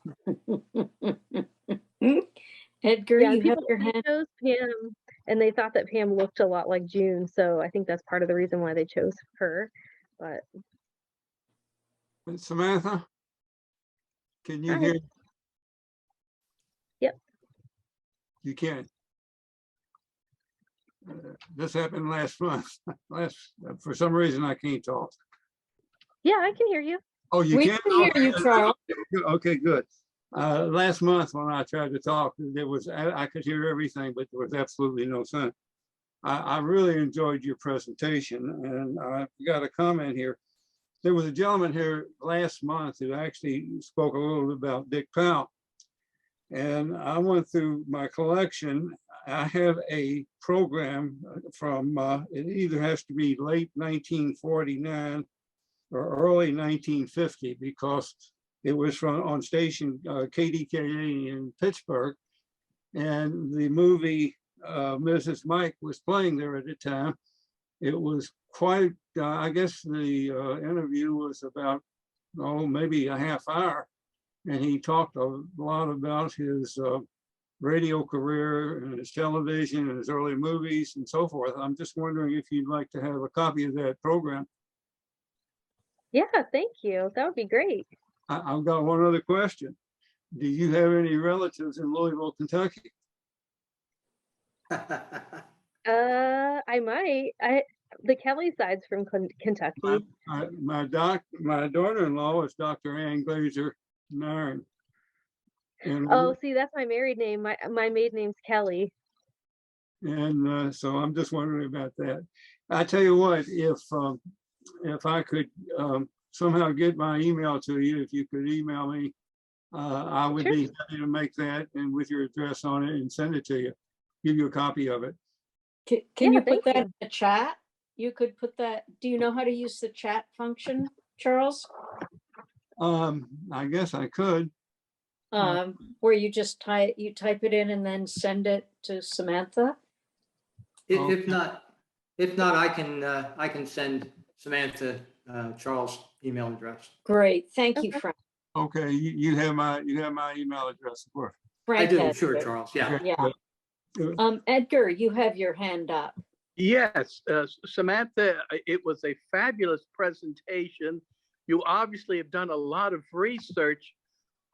Edgar, yeah, you have people your hand. chose Pam, and they thought that Pam looked a lot like June. So I think that's part of the reason why they chose her. But Samantha, can you Hi. hear? Yep. You can. This happened last month. For some reason, I can't talk. Yeah, I can hear you. Oh, you We can't? can hear you, Charles. Okay, good. Last month when I tried to talk, I could hear everything, but there was absolutely no sound. I really enjoyed your presentation, and I've got a comment here. There was a gentleman here last month who actually spoke a little bit about Dick Powell. And I went through my collection. I have a program from, it either has to be late 1949 or early 1950, because it was on station KDKA in Pittsburgh. And the movie Mrs. Mike was playing there at the time. It was quite, I guess the interview was about, maybe a half hour. And he talked a lot about his radio career and his television and his early movies and so forth. I'm just wondering if you'd like to have a copy of that program. Yeah, thank you. That would be great. I've got one other question. Do you have any relatives in Louisville, Kentucky? I might. The Kelly side's from Kentucky. My daughter-in-law is Dr. Ann Glazer Nairn. Oh, see, that's my married name. My maiden name's Kelly. And so I'm just wondering about that. I tell you what, if I could somehow get my email to you, if you could email me, I would be happy to make that and with your address on it and send it to you, give you a copy of it. Can you put that in the chat? You could put that. Do you know how to use the chat function, Charles? I guess I could. Where you just type it in and then send it to Samantha. If not, I can send Samantha Charles' email address. Great, thank you, Frank. Okay, you have my email address, of course. Frank, I do, sure, Charles. Yeah. Yeah. Edgar, you have your hand up. Yes, Samantha, it was a fabulous presentation. You obviously have done a lot of research.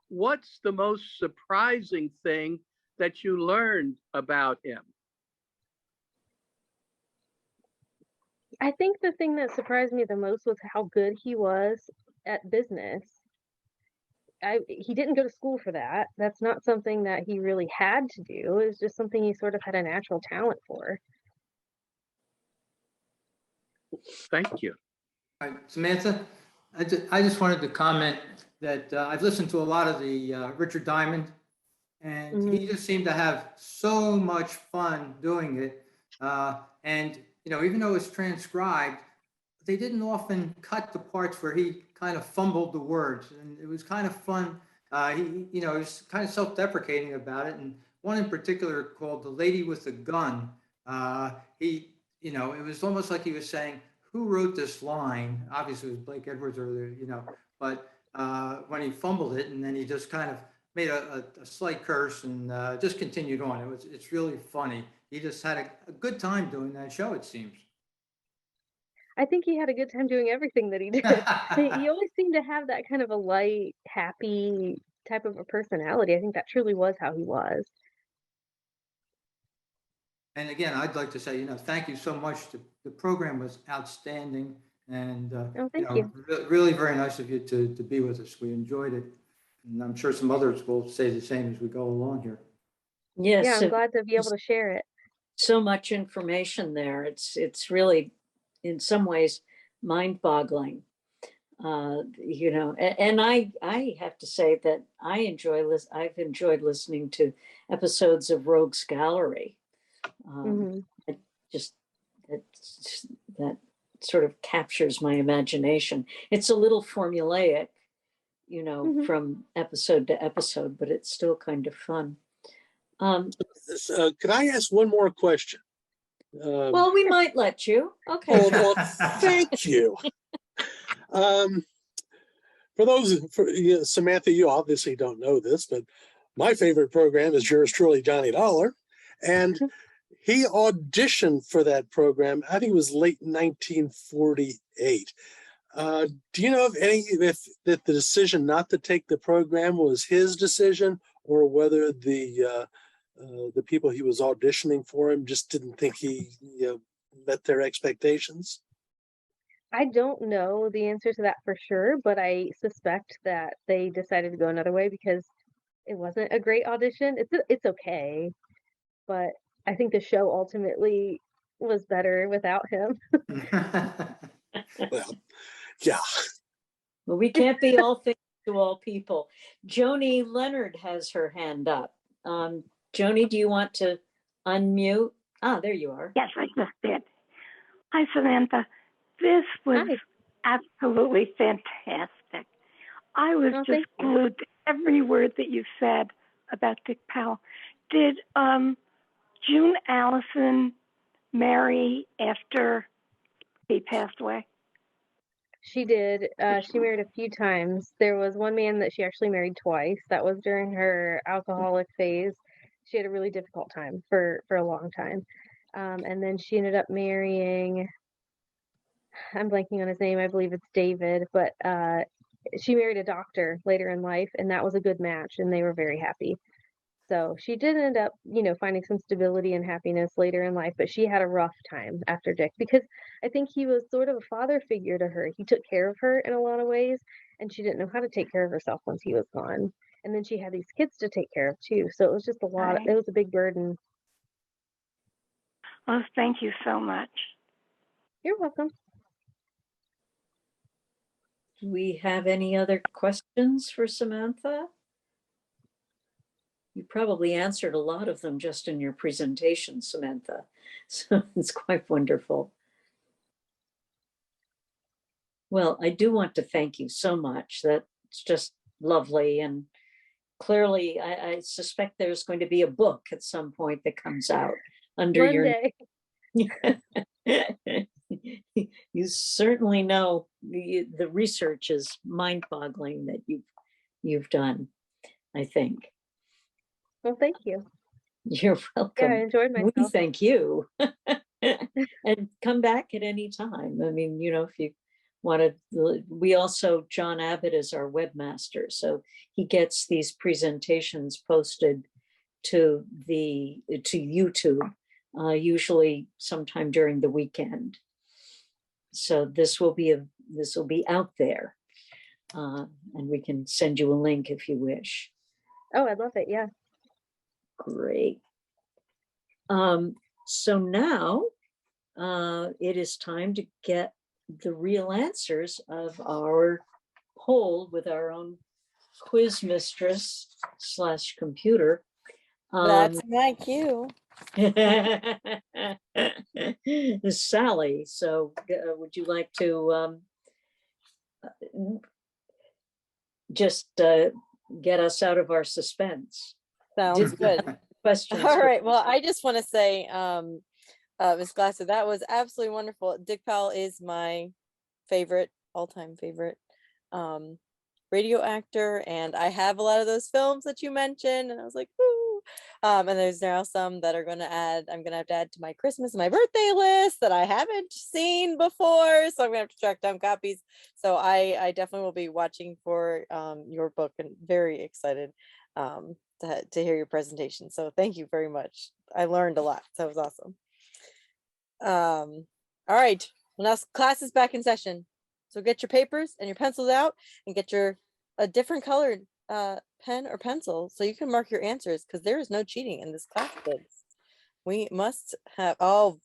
What's the most surprising thing that you learned about him? I think the thing that surprised me the most was how good he was at business. He didn't go to school for that. That's not something that he really had to do. It was just something he sort of had a natural talent for. Thank you. All right, Samantha, I just wanted to comment that I've listened to a lot of the Richard Diamond, and he just seemed to have so much fun doing it. And, even though it's transcribed, they didn't often cut the parts where he kind of fumbled the words, and it was kind of fun. He was kind of self-deprecating about it. And one in particular called "The Lady with the Gun." It was almost like he was saying, who wrote this line? Obviously it was Blake Edwards earlier, but when he fumbled it, and then he just kind of made a slight curse and just continued on. It's really funny. He just had a good time doing that show, it seems. I think he had a good time doing everything that he did. He always seemed to have that kind of a light, happy type of a personality. I think that truly was how he was. And again, I'd like to say, thank you so much. The program was outstanding, and thank you. Really very nice of you to be with us. We enjoyed it, and I'm sure some others will say the same as we go along here. Yes, yeah, I'm glad to be able to share it. So much information there. It's really, in some ways, mind-boggling. And I have to say that I've enjoyed listening to episodes of Rogues Gallery. That sort of captures my imagination. It's a little formulaic, from episode to episode, but it's still kind of fun. Could I ask one more question? Well, we might let you. Okay. Well, thank you. Samantha, you obviously don't know this, but my favorite program is yours truly, Johnny Dollar. And he auditioned for that program. I think it was late 1948. Do you know if the decision not to take the program was his decision, or whether the people he was auditioning for him just didn't think he met their expectations? I don't know the answer to that for sure, but I suspect that they decided to go another way because it wasn't a great audition. It's okay, but I think the show ultimately was better without him. Well, yeah. Well, we can't be all things to all people. Joni Leonard has her hand up. Joni, do you want to unmute? Ah, there you are. Yes, I just did. Hi, Samantha. This was absolutely fantastic. I was just glued to every word that you said about Dick Powell. Did June Allison marry after he passed away? She did. She married a few times. There was one man that she actually married twice. That was during her alcoholic phase. She had a really difficult time for a long time. And then she ended up marrying, I'm blanking on his name, I believe it's David, but she married a doctor later in life, and that was a good match, and they were very happy. So she did end up, finding some stability and happiness later in life, but she had a rough time after Dick because I think he was sort of a father figure to her. He took care of her in a lot of ways, and she didn't know how to take care of herself once he was gone. And then she had these kids to take care of too. So it was just a lot. It was a big burden. Well, thank you so much. You're welcome. Do we have any other questions for Samantha? You probably answered a lot of them just in your presentation, Samantha. So it's quite wonderful. Well, I do want to thank you so much. That's just lovely. And clearly, I suspect there's going to be a book at some point that comes out under Monday. You certainly know the research is mind-boggling that you've done, I think. Well, thank you. You're welcome. Yeah, I enjoyed myself. We thank you. And come back at any time. I mean, if you want to, we also, John Abbott is our webmaster, so he gets these presentations posted to YouTube, usually sometime during the weekend. So this will be out there, and we can send you a link if you wish. Oh, I'd love it. Yeah. Great. So now it is time to get the real answers of our poll with our own quiz mistress / computer. That's my cue. Sally, so would you like to just get us out of our suspense? Sounds good. Questions. All right. Well, I just want to say, Ms. Glasser, that was absolutely wonderful. Dick Powell is my all-time favorite radio actor, and I have a lot of those films that you mentioned, and I was like, woo. And there's now some that I'm gonna have to add to my Christmas and my birthday list that I haven't seen before, so I'm gonna have to track down copies. So I definitely will be watching for your book and very excited to hear your presentation. So thank you very much. I learned a lot. So it was awesome. All right. Well, now class is back in session. So get your papers and your pencils out and get a different colored pen or pencil so you can mark your answers, because there is no cheating in this class, kids. We must have,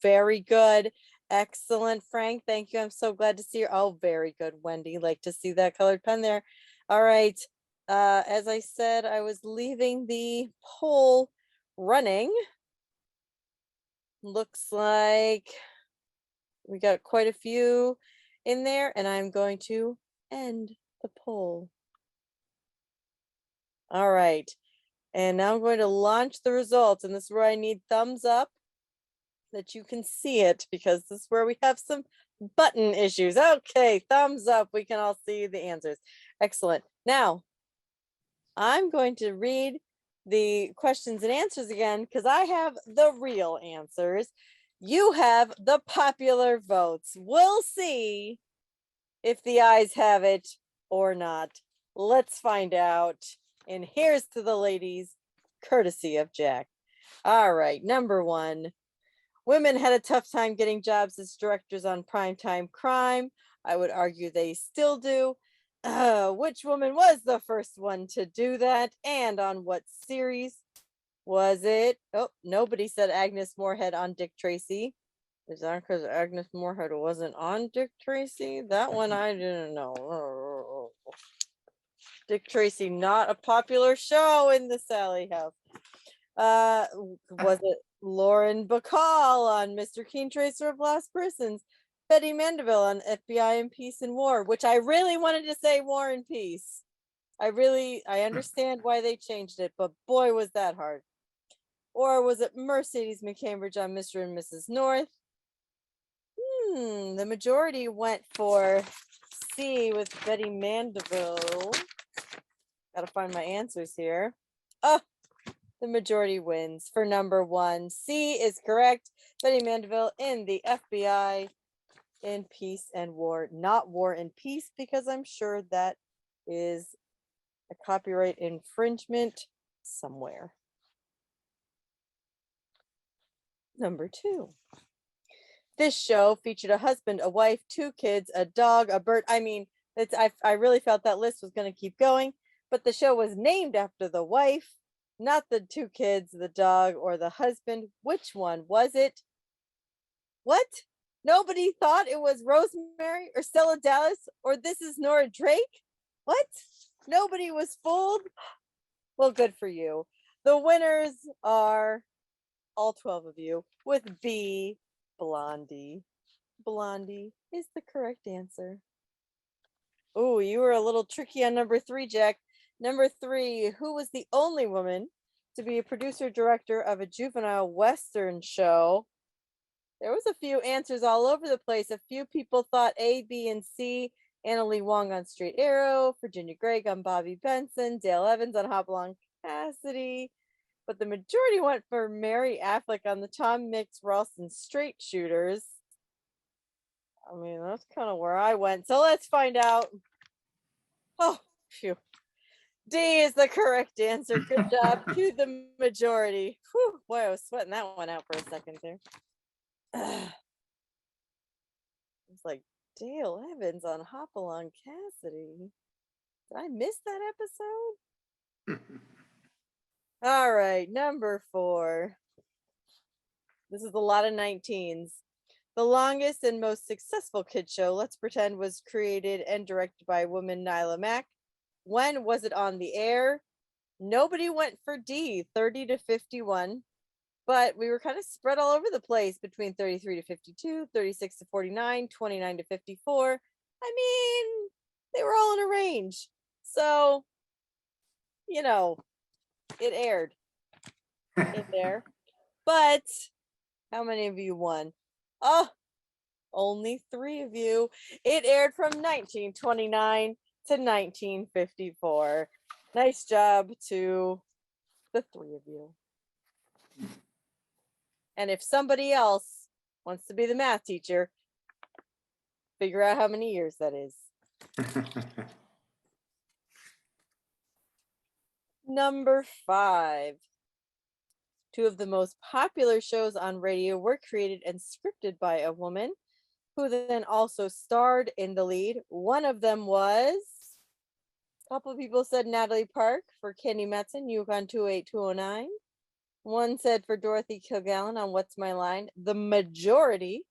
very good. Excellent, Frank. Thank you. I'm so glad to see you. Oh, very good, Wendy. Like to see that colored pen there. All right. As I said, I was leaving the poll running. Looks like we got quite a few in there, and I'm going to end the poll. All right. And now I'm going to launch the results, and this is where I need thumbs up that you can see it, because this is where we have some button issues. Okay, thumbs up. We can all see the answers. Excellent. Now, I'm going to read the questions and answers again, because I have the real answers. You have the popular votes. We'll see if the ayes have it or not. Let's find out. And here's to the ladies, courtesy of Jack. All right, number 1. Women had a tough time getting jobs as directors on primetime crime. I would argue they still do. Which woman was the first one to do that, and on what series was it? Oh, nobody said Agnes Moorehead on Dick Tracy. Is that because Agnes Moorehead wasn't on Dick Tracy? That one I didn't know. Dick Tracy, not a popular show in the Sally house. Was it Lauren Bacall on Mr. Keen Tracer of Lost Persons? Betty Mandeville on FBI and Peace and War, which I really wanted to say War and Peace. I understand why they changed it, but boy, was that hard. Or was it Mercedes McCambridge on Mr. and Mrs. North? The majority went for C with Betty Mandeville. Gotta find my answers here. Oh, the majority wins for number 1. C is correct. Betty Mandeville in the FBI in Peace and War, not War and Peace, because I'm sure that is a copyright infringement somewhere. Number 2. This show featured a husband, a wife, 2 kids, a dog, a bird. I mean, I really felt that list was going to keep going, but the show was named after the wife, not the 2 kids, the dog, or the husband. Which one was it? What? Nobody thought it was Rosemary or Stella Dallas or This Is Nora Drake? What? Nobody was fooled? Well, good for you. The winners are all 12 of you with B, Blondie. Blondie is the correct answer. Oh, you were a little tricky on number 3, Jack. Number 3, who was the only woman to be a producer director of a juvenile Western show? There was a few answers all over the place. A few people thought A, B, and C. Anna Lee Wong on Straight Arrow, Virginia Gregg on Bobby Benson, Dale Evans on Hopalong Cassidy. But the majority went for Mary Affleck on the Tom Mix Ralston Straight Shooters. I mean, that's kind of where I went. So let's find out. Oh, phew. D is the correct answer. Good job to the majority. Whew, boy, I was sweating that one out for a second there. It's like Dale Evans on Hopalong Cassidy. Did I miss that episode? All right, number 4. This is a lot of 19s. The longest and most successful kid show, let's pretend, was created and directed by woman Nyla Mack. When was it on the air? Nobody went for D, 30 to 51. But we were kind of spread all over the place between 33 to 52, 36 to 49, 29 to 54. I mean, they were all in a range. So, you know, it aired in there. But how many of you won? Oh, only 3 of you. It aired from 1929 to 1954. Nice job to the 3 of you. And if somebody else wants to be the math teacher, figure out how many years that is. Number 5. 2 of the most popular shows on radio were created and scripted by a woman who then also starred in the lead. One of them was, a couple of people said Natalie Park for Candy Metzen, Yukon 28209. One said for Dorothy Kilgallen on What's My Line. The majority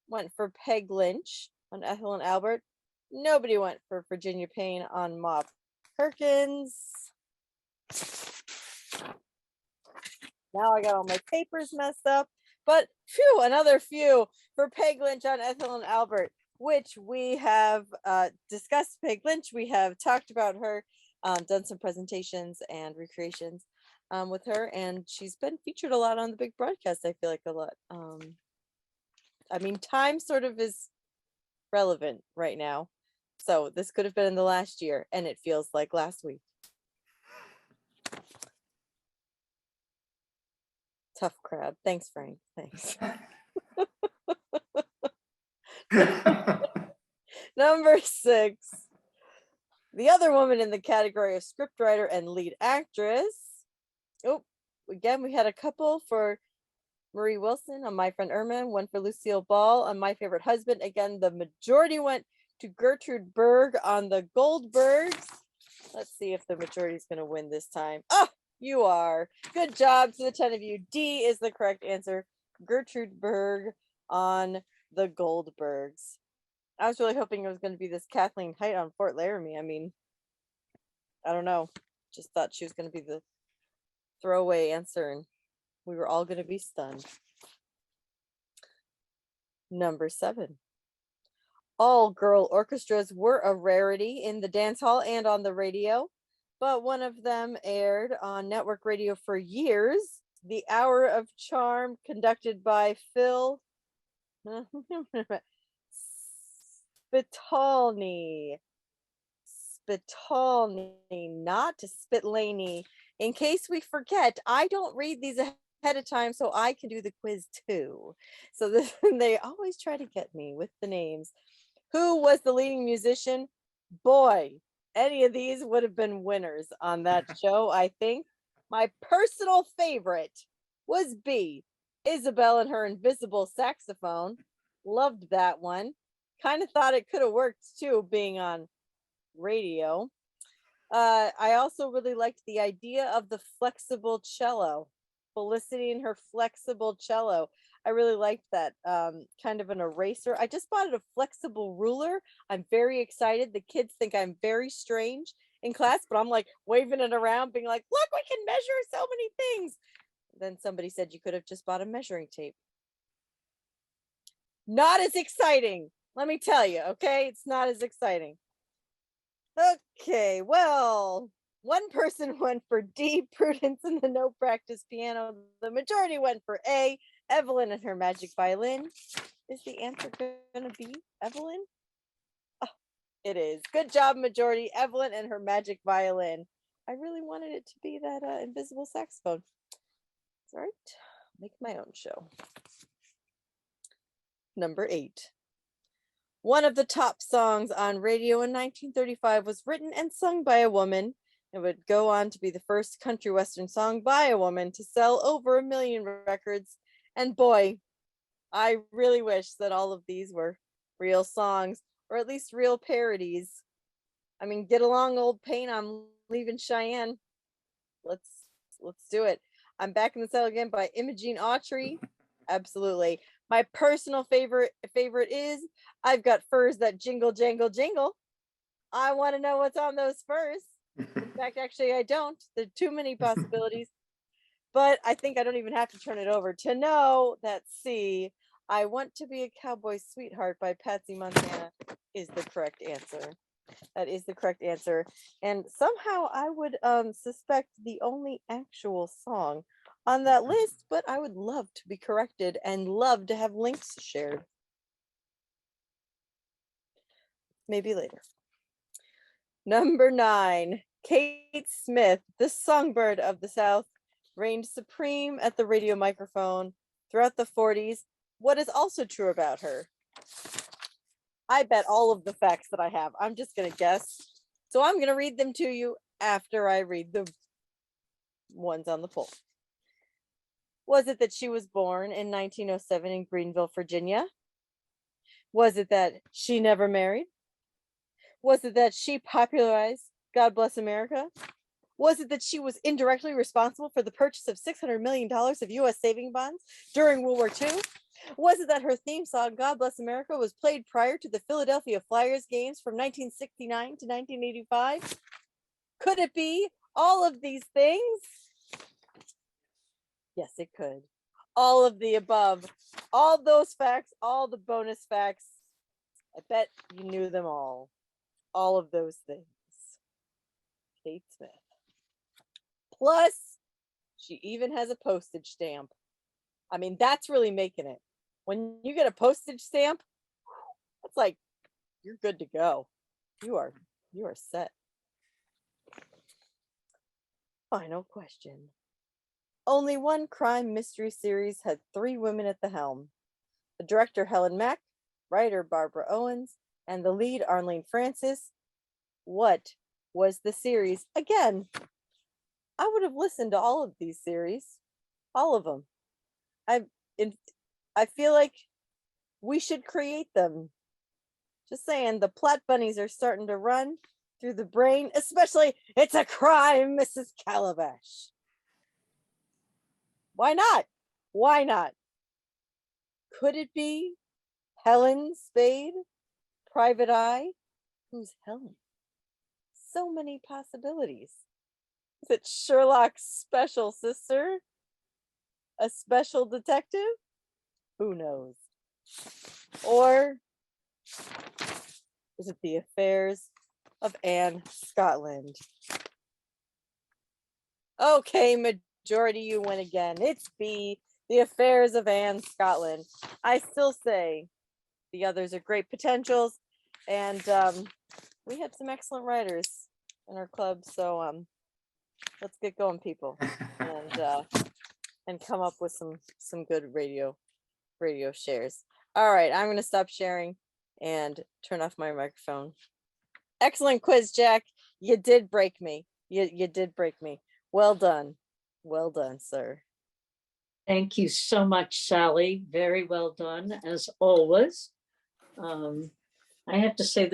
went for Peg Lynch on Ethel and Albert. Nobody went for Virginia Payne on Ma Perkins. Now I got all my papers messed up. But phew, another few for Peg Lynch on Ethel and Albert, which we have discussed. Peg Lynch, we have talked about her, done some presentations and recreations with her, and she's been featured a lot on the big broadcast. I feel like a lot. I mean, time sort of is relevant right now, so this could have been in the last year, and it feels like last week. Tough crowd. Thanks, Frank. Thanks. Number 6. The other woman in the category of scriptwriter and lead actress. Oh, again, we had a couple for Marie Wilson on My Friend Irma, one for Lucille Ball on My Favorite Husband. Again, the majority went to Gertrude Berg on the Goldbergs. Let's see if the majority is going to win this time. Oh, you are. Good job to the 10 of you. D is the correct answer. Gertrude Berg on the Goldbergs. I was really hoping it was going to be this Kathleen Height on Fort Laramie. I mean, I don't know. Just thought she was going to be the throwaway answer, and we were all going to be stunned. Number 7. All-girl orchestras were a rarity in the dance hall and on the radio, but one of them aired on network radio for years. The Hour of Charm, conducted by Phil Spitalny. Not Spitlany. In case we forget, I don't read these ahead of time, so I can do the quiz too. So they always try to get me with the names. Who was the leading musician? Boy, any of these would have been winners on that show, I think. My personal favorite was B, Isabel and her invisible saxophone. Loved that one. Kind of thought it could have worked too, being on radio. I also really liked the idea of the flexible cello. Felicity and her flexible cello. I really liked that, kind of an eraser. I just bought a flexible ruler. I'm very excited. The kids think I'm very strange in class, but I'm like waving it around, being like, look, we can measure so many things. Then somebody said you could have just bought a measuring tape. Not as exciting, let me tell you, okay? It's not as exciting. Okay, well, one person went for D, Prudence and the no practice piano. The majority went for A, Evelyn and her magic violin. Is the answer going to be Evelyn? Oh, it is. Good job, majority. Evelyn and her magic violin. I really wanted it to be that invisible saxophone. It's all right. Make my own show. Number 8. One of the top songs on radio in 1935 was written and sung by a woman. It would go on to be the first country western song by a woman to sell over 1 million records. And boy, I really wish that all of these were real songs, or at least real parodies. I mean, get along, old pain. I'm leaving Cheyenne. Let's do it. I'm back in the saddle again by Imogene Autry. Absolutely. My personal favorite is I've got furs that jingle, jangle, jingle. I want to know what's on those furs. In fact, actually, I don't. There are too many possibilities. But I think I don't even have to turn it over to know that C, I Want to Be a Cowboy Sweetheart by Patsy Montana is the correct answer. That is the correct answer. And somehow I would suspect the only actual song on that list, but I would love to be corrected and love to have links shared. Maybe later. Number 9, Kate Smith, the songbird of the South, reigned supreme at the radio microphone throughout the 40s. What is also true about her? I bet all of the facts that I have. I'm just going to guess. So I'm going to read them to you after I read the ones on the poll. Was it that she was born in 1907 in Greenville, Virginia? Was it that she never married? Was it that she popularized God Bless America? Was it that she was indirectly responsible for the purchase of $600 million of U.S. saving bonds during World War II? Was it that her theme song, God Bless America, was played prior to the Philadelphia Flyers games from 1969 to 1985? Could it be all of these things? Yes, it could. All of the above. All those facts, all the bonus facts. I bet you knew them all. All of those things. Kate Smith. Plus, she even has a postage stamp. I mean, that's really making it. When you get a postage stamp, that's like, you're good to go. You are set. Final question. Only one crime mystery series had 3 women at the helm. The director, Helen Mack, writer, Barbara Owens, and the lead, Arlene Francis. What was the series? Again, I would have listened to all of these series. All of them. I feel like we should create them. Just saying, the plot bunnies are starting to run through the brain, especially it's a crime, Mrs. Calabash. Why not? Why not? Could it be Helen Spade, Private Eye? Who's Helen? So many possibilities. Is it Sherlock's special sister? A special detective? Who knows? Or is it the affairs of Anne Scotland? Okay, majority, you win again. It's B, the affairs of Anne Scotland. I still say the others are great potentials, and we had some excellent writers in our club, so let's get going, people, and come up with some good radio shares. All right, I'm gonna stop sharing and turn off my microphone. Excellent quiz, Jack. You did break me. You did break me. Well done, sir. Thank you so much, Sally. Very well done, as always. I have to say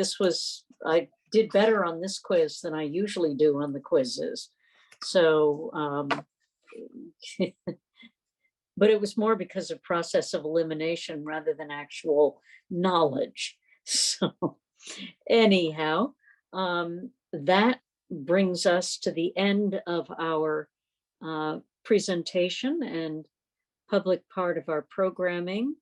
I did better on this quiz than I usually do on the quizzes. So, but it was more because of process of elimination rather than actual knowledge. So anyhow, that brings us to the end of our presentation and public part of our programming.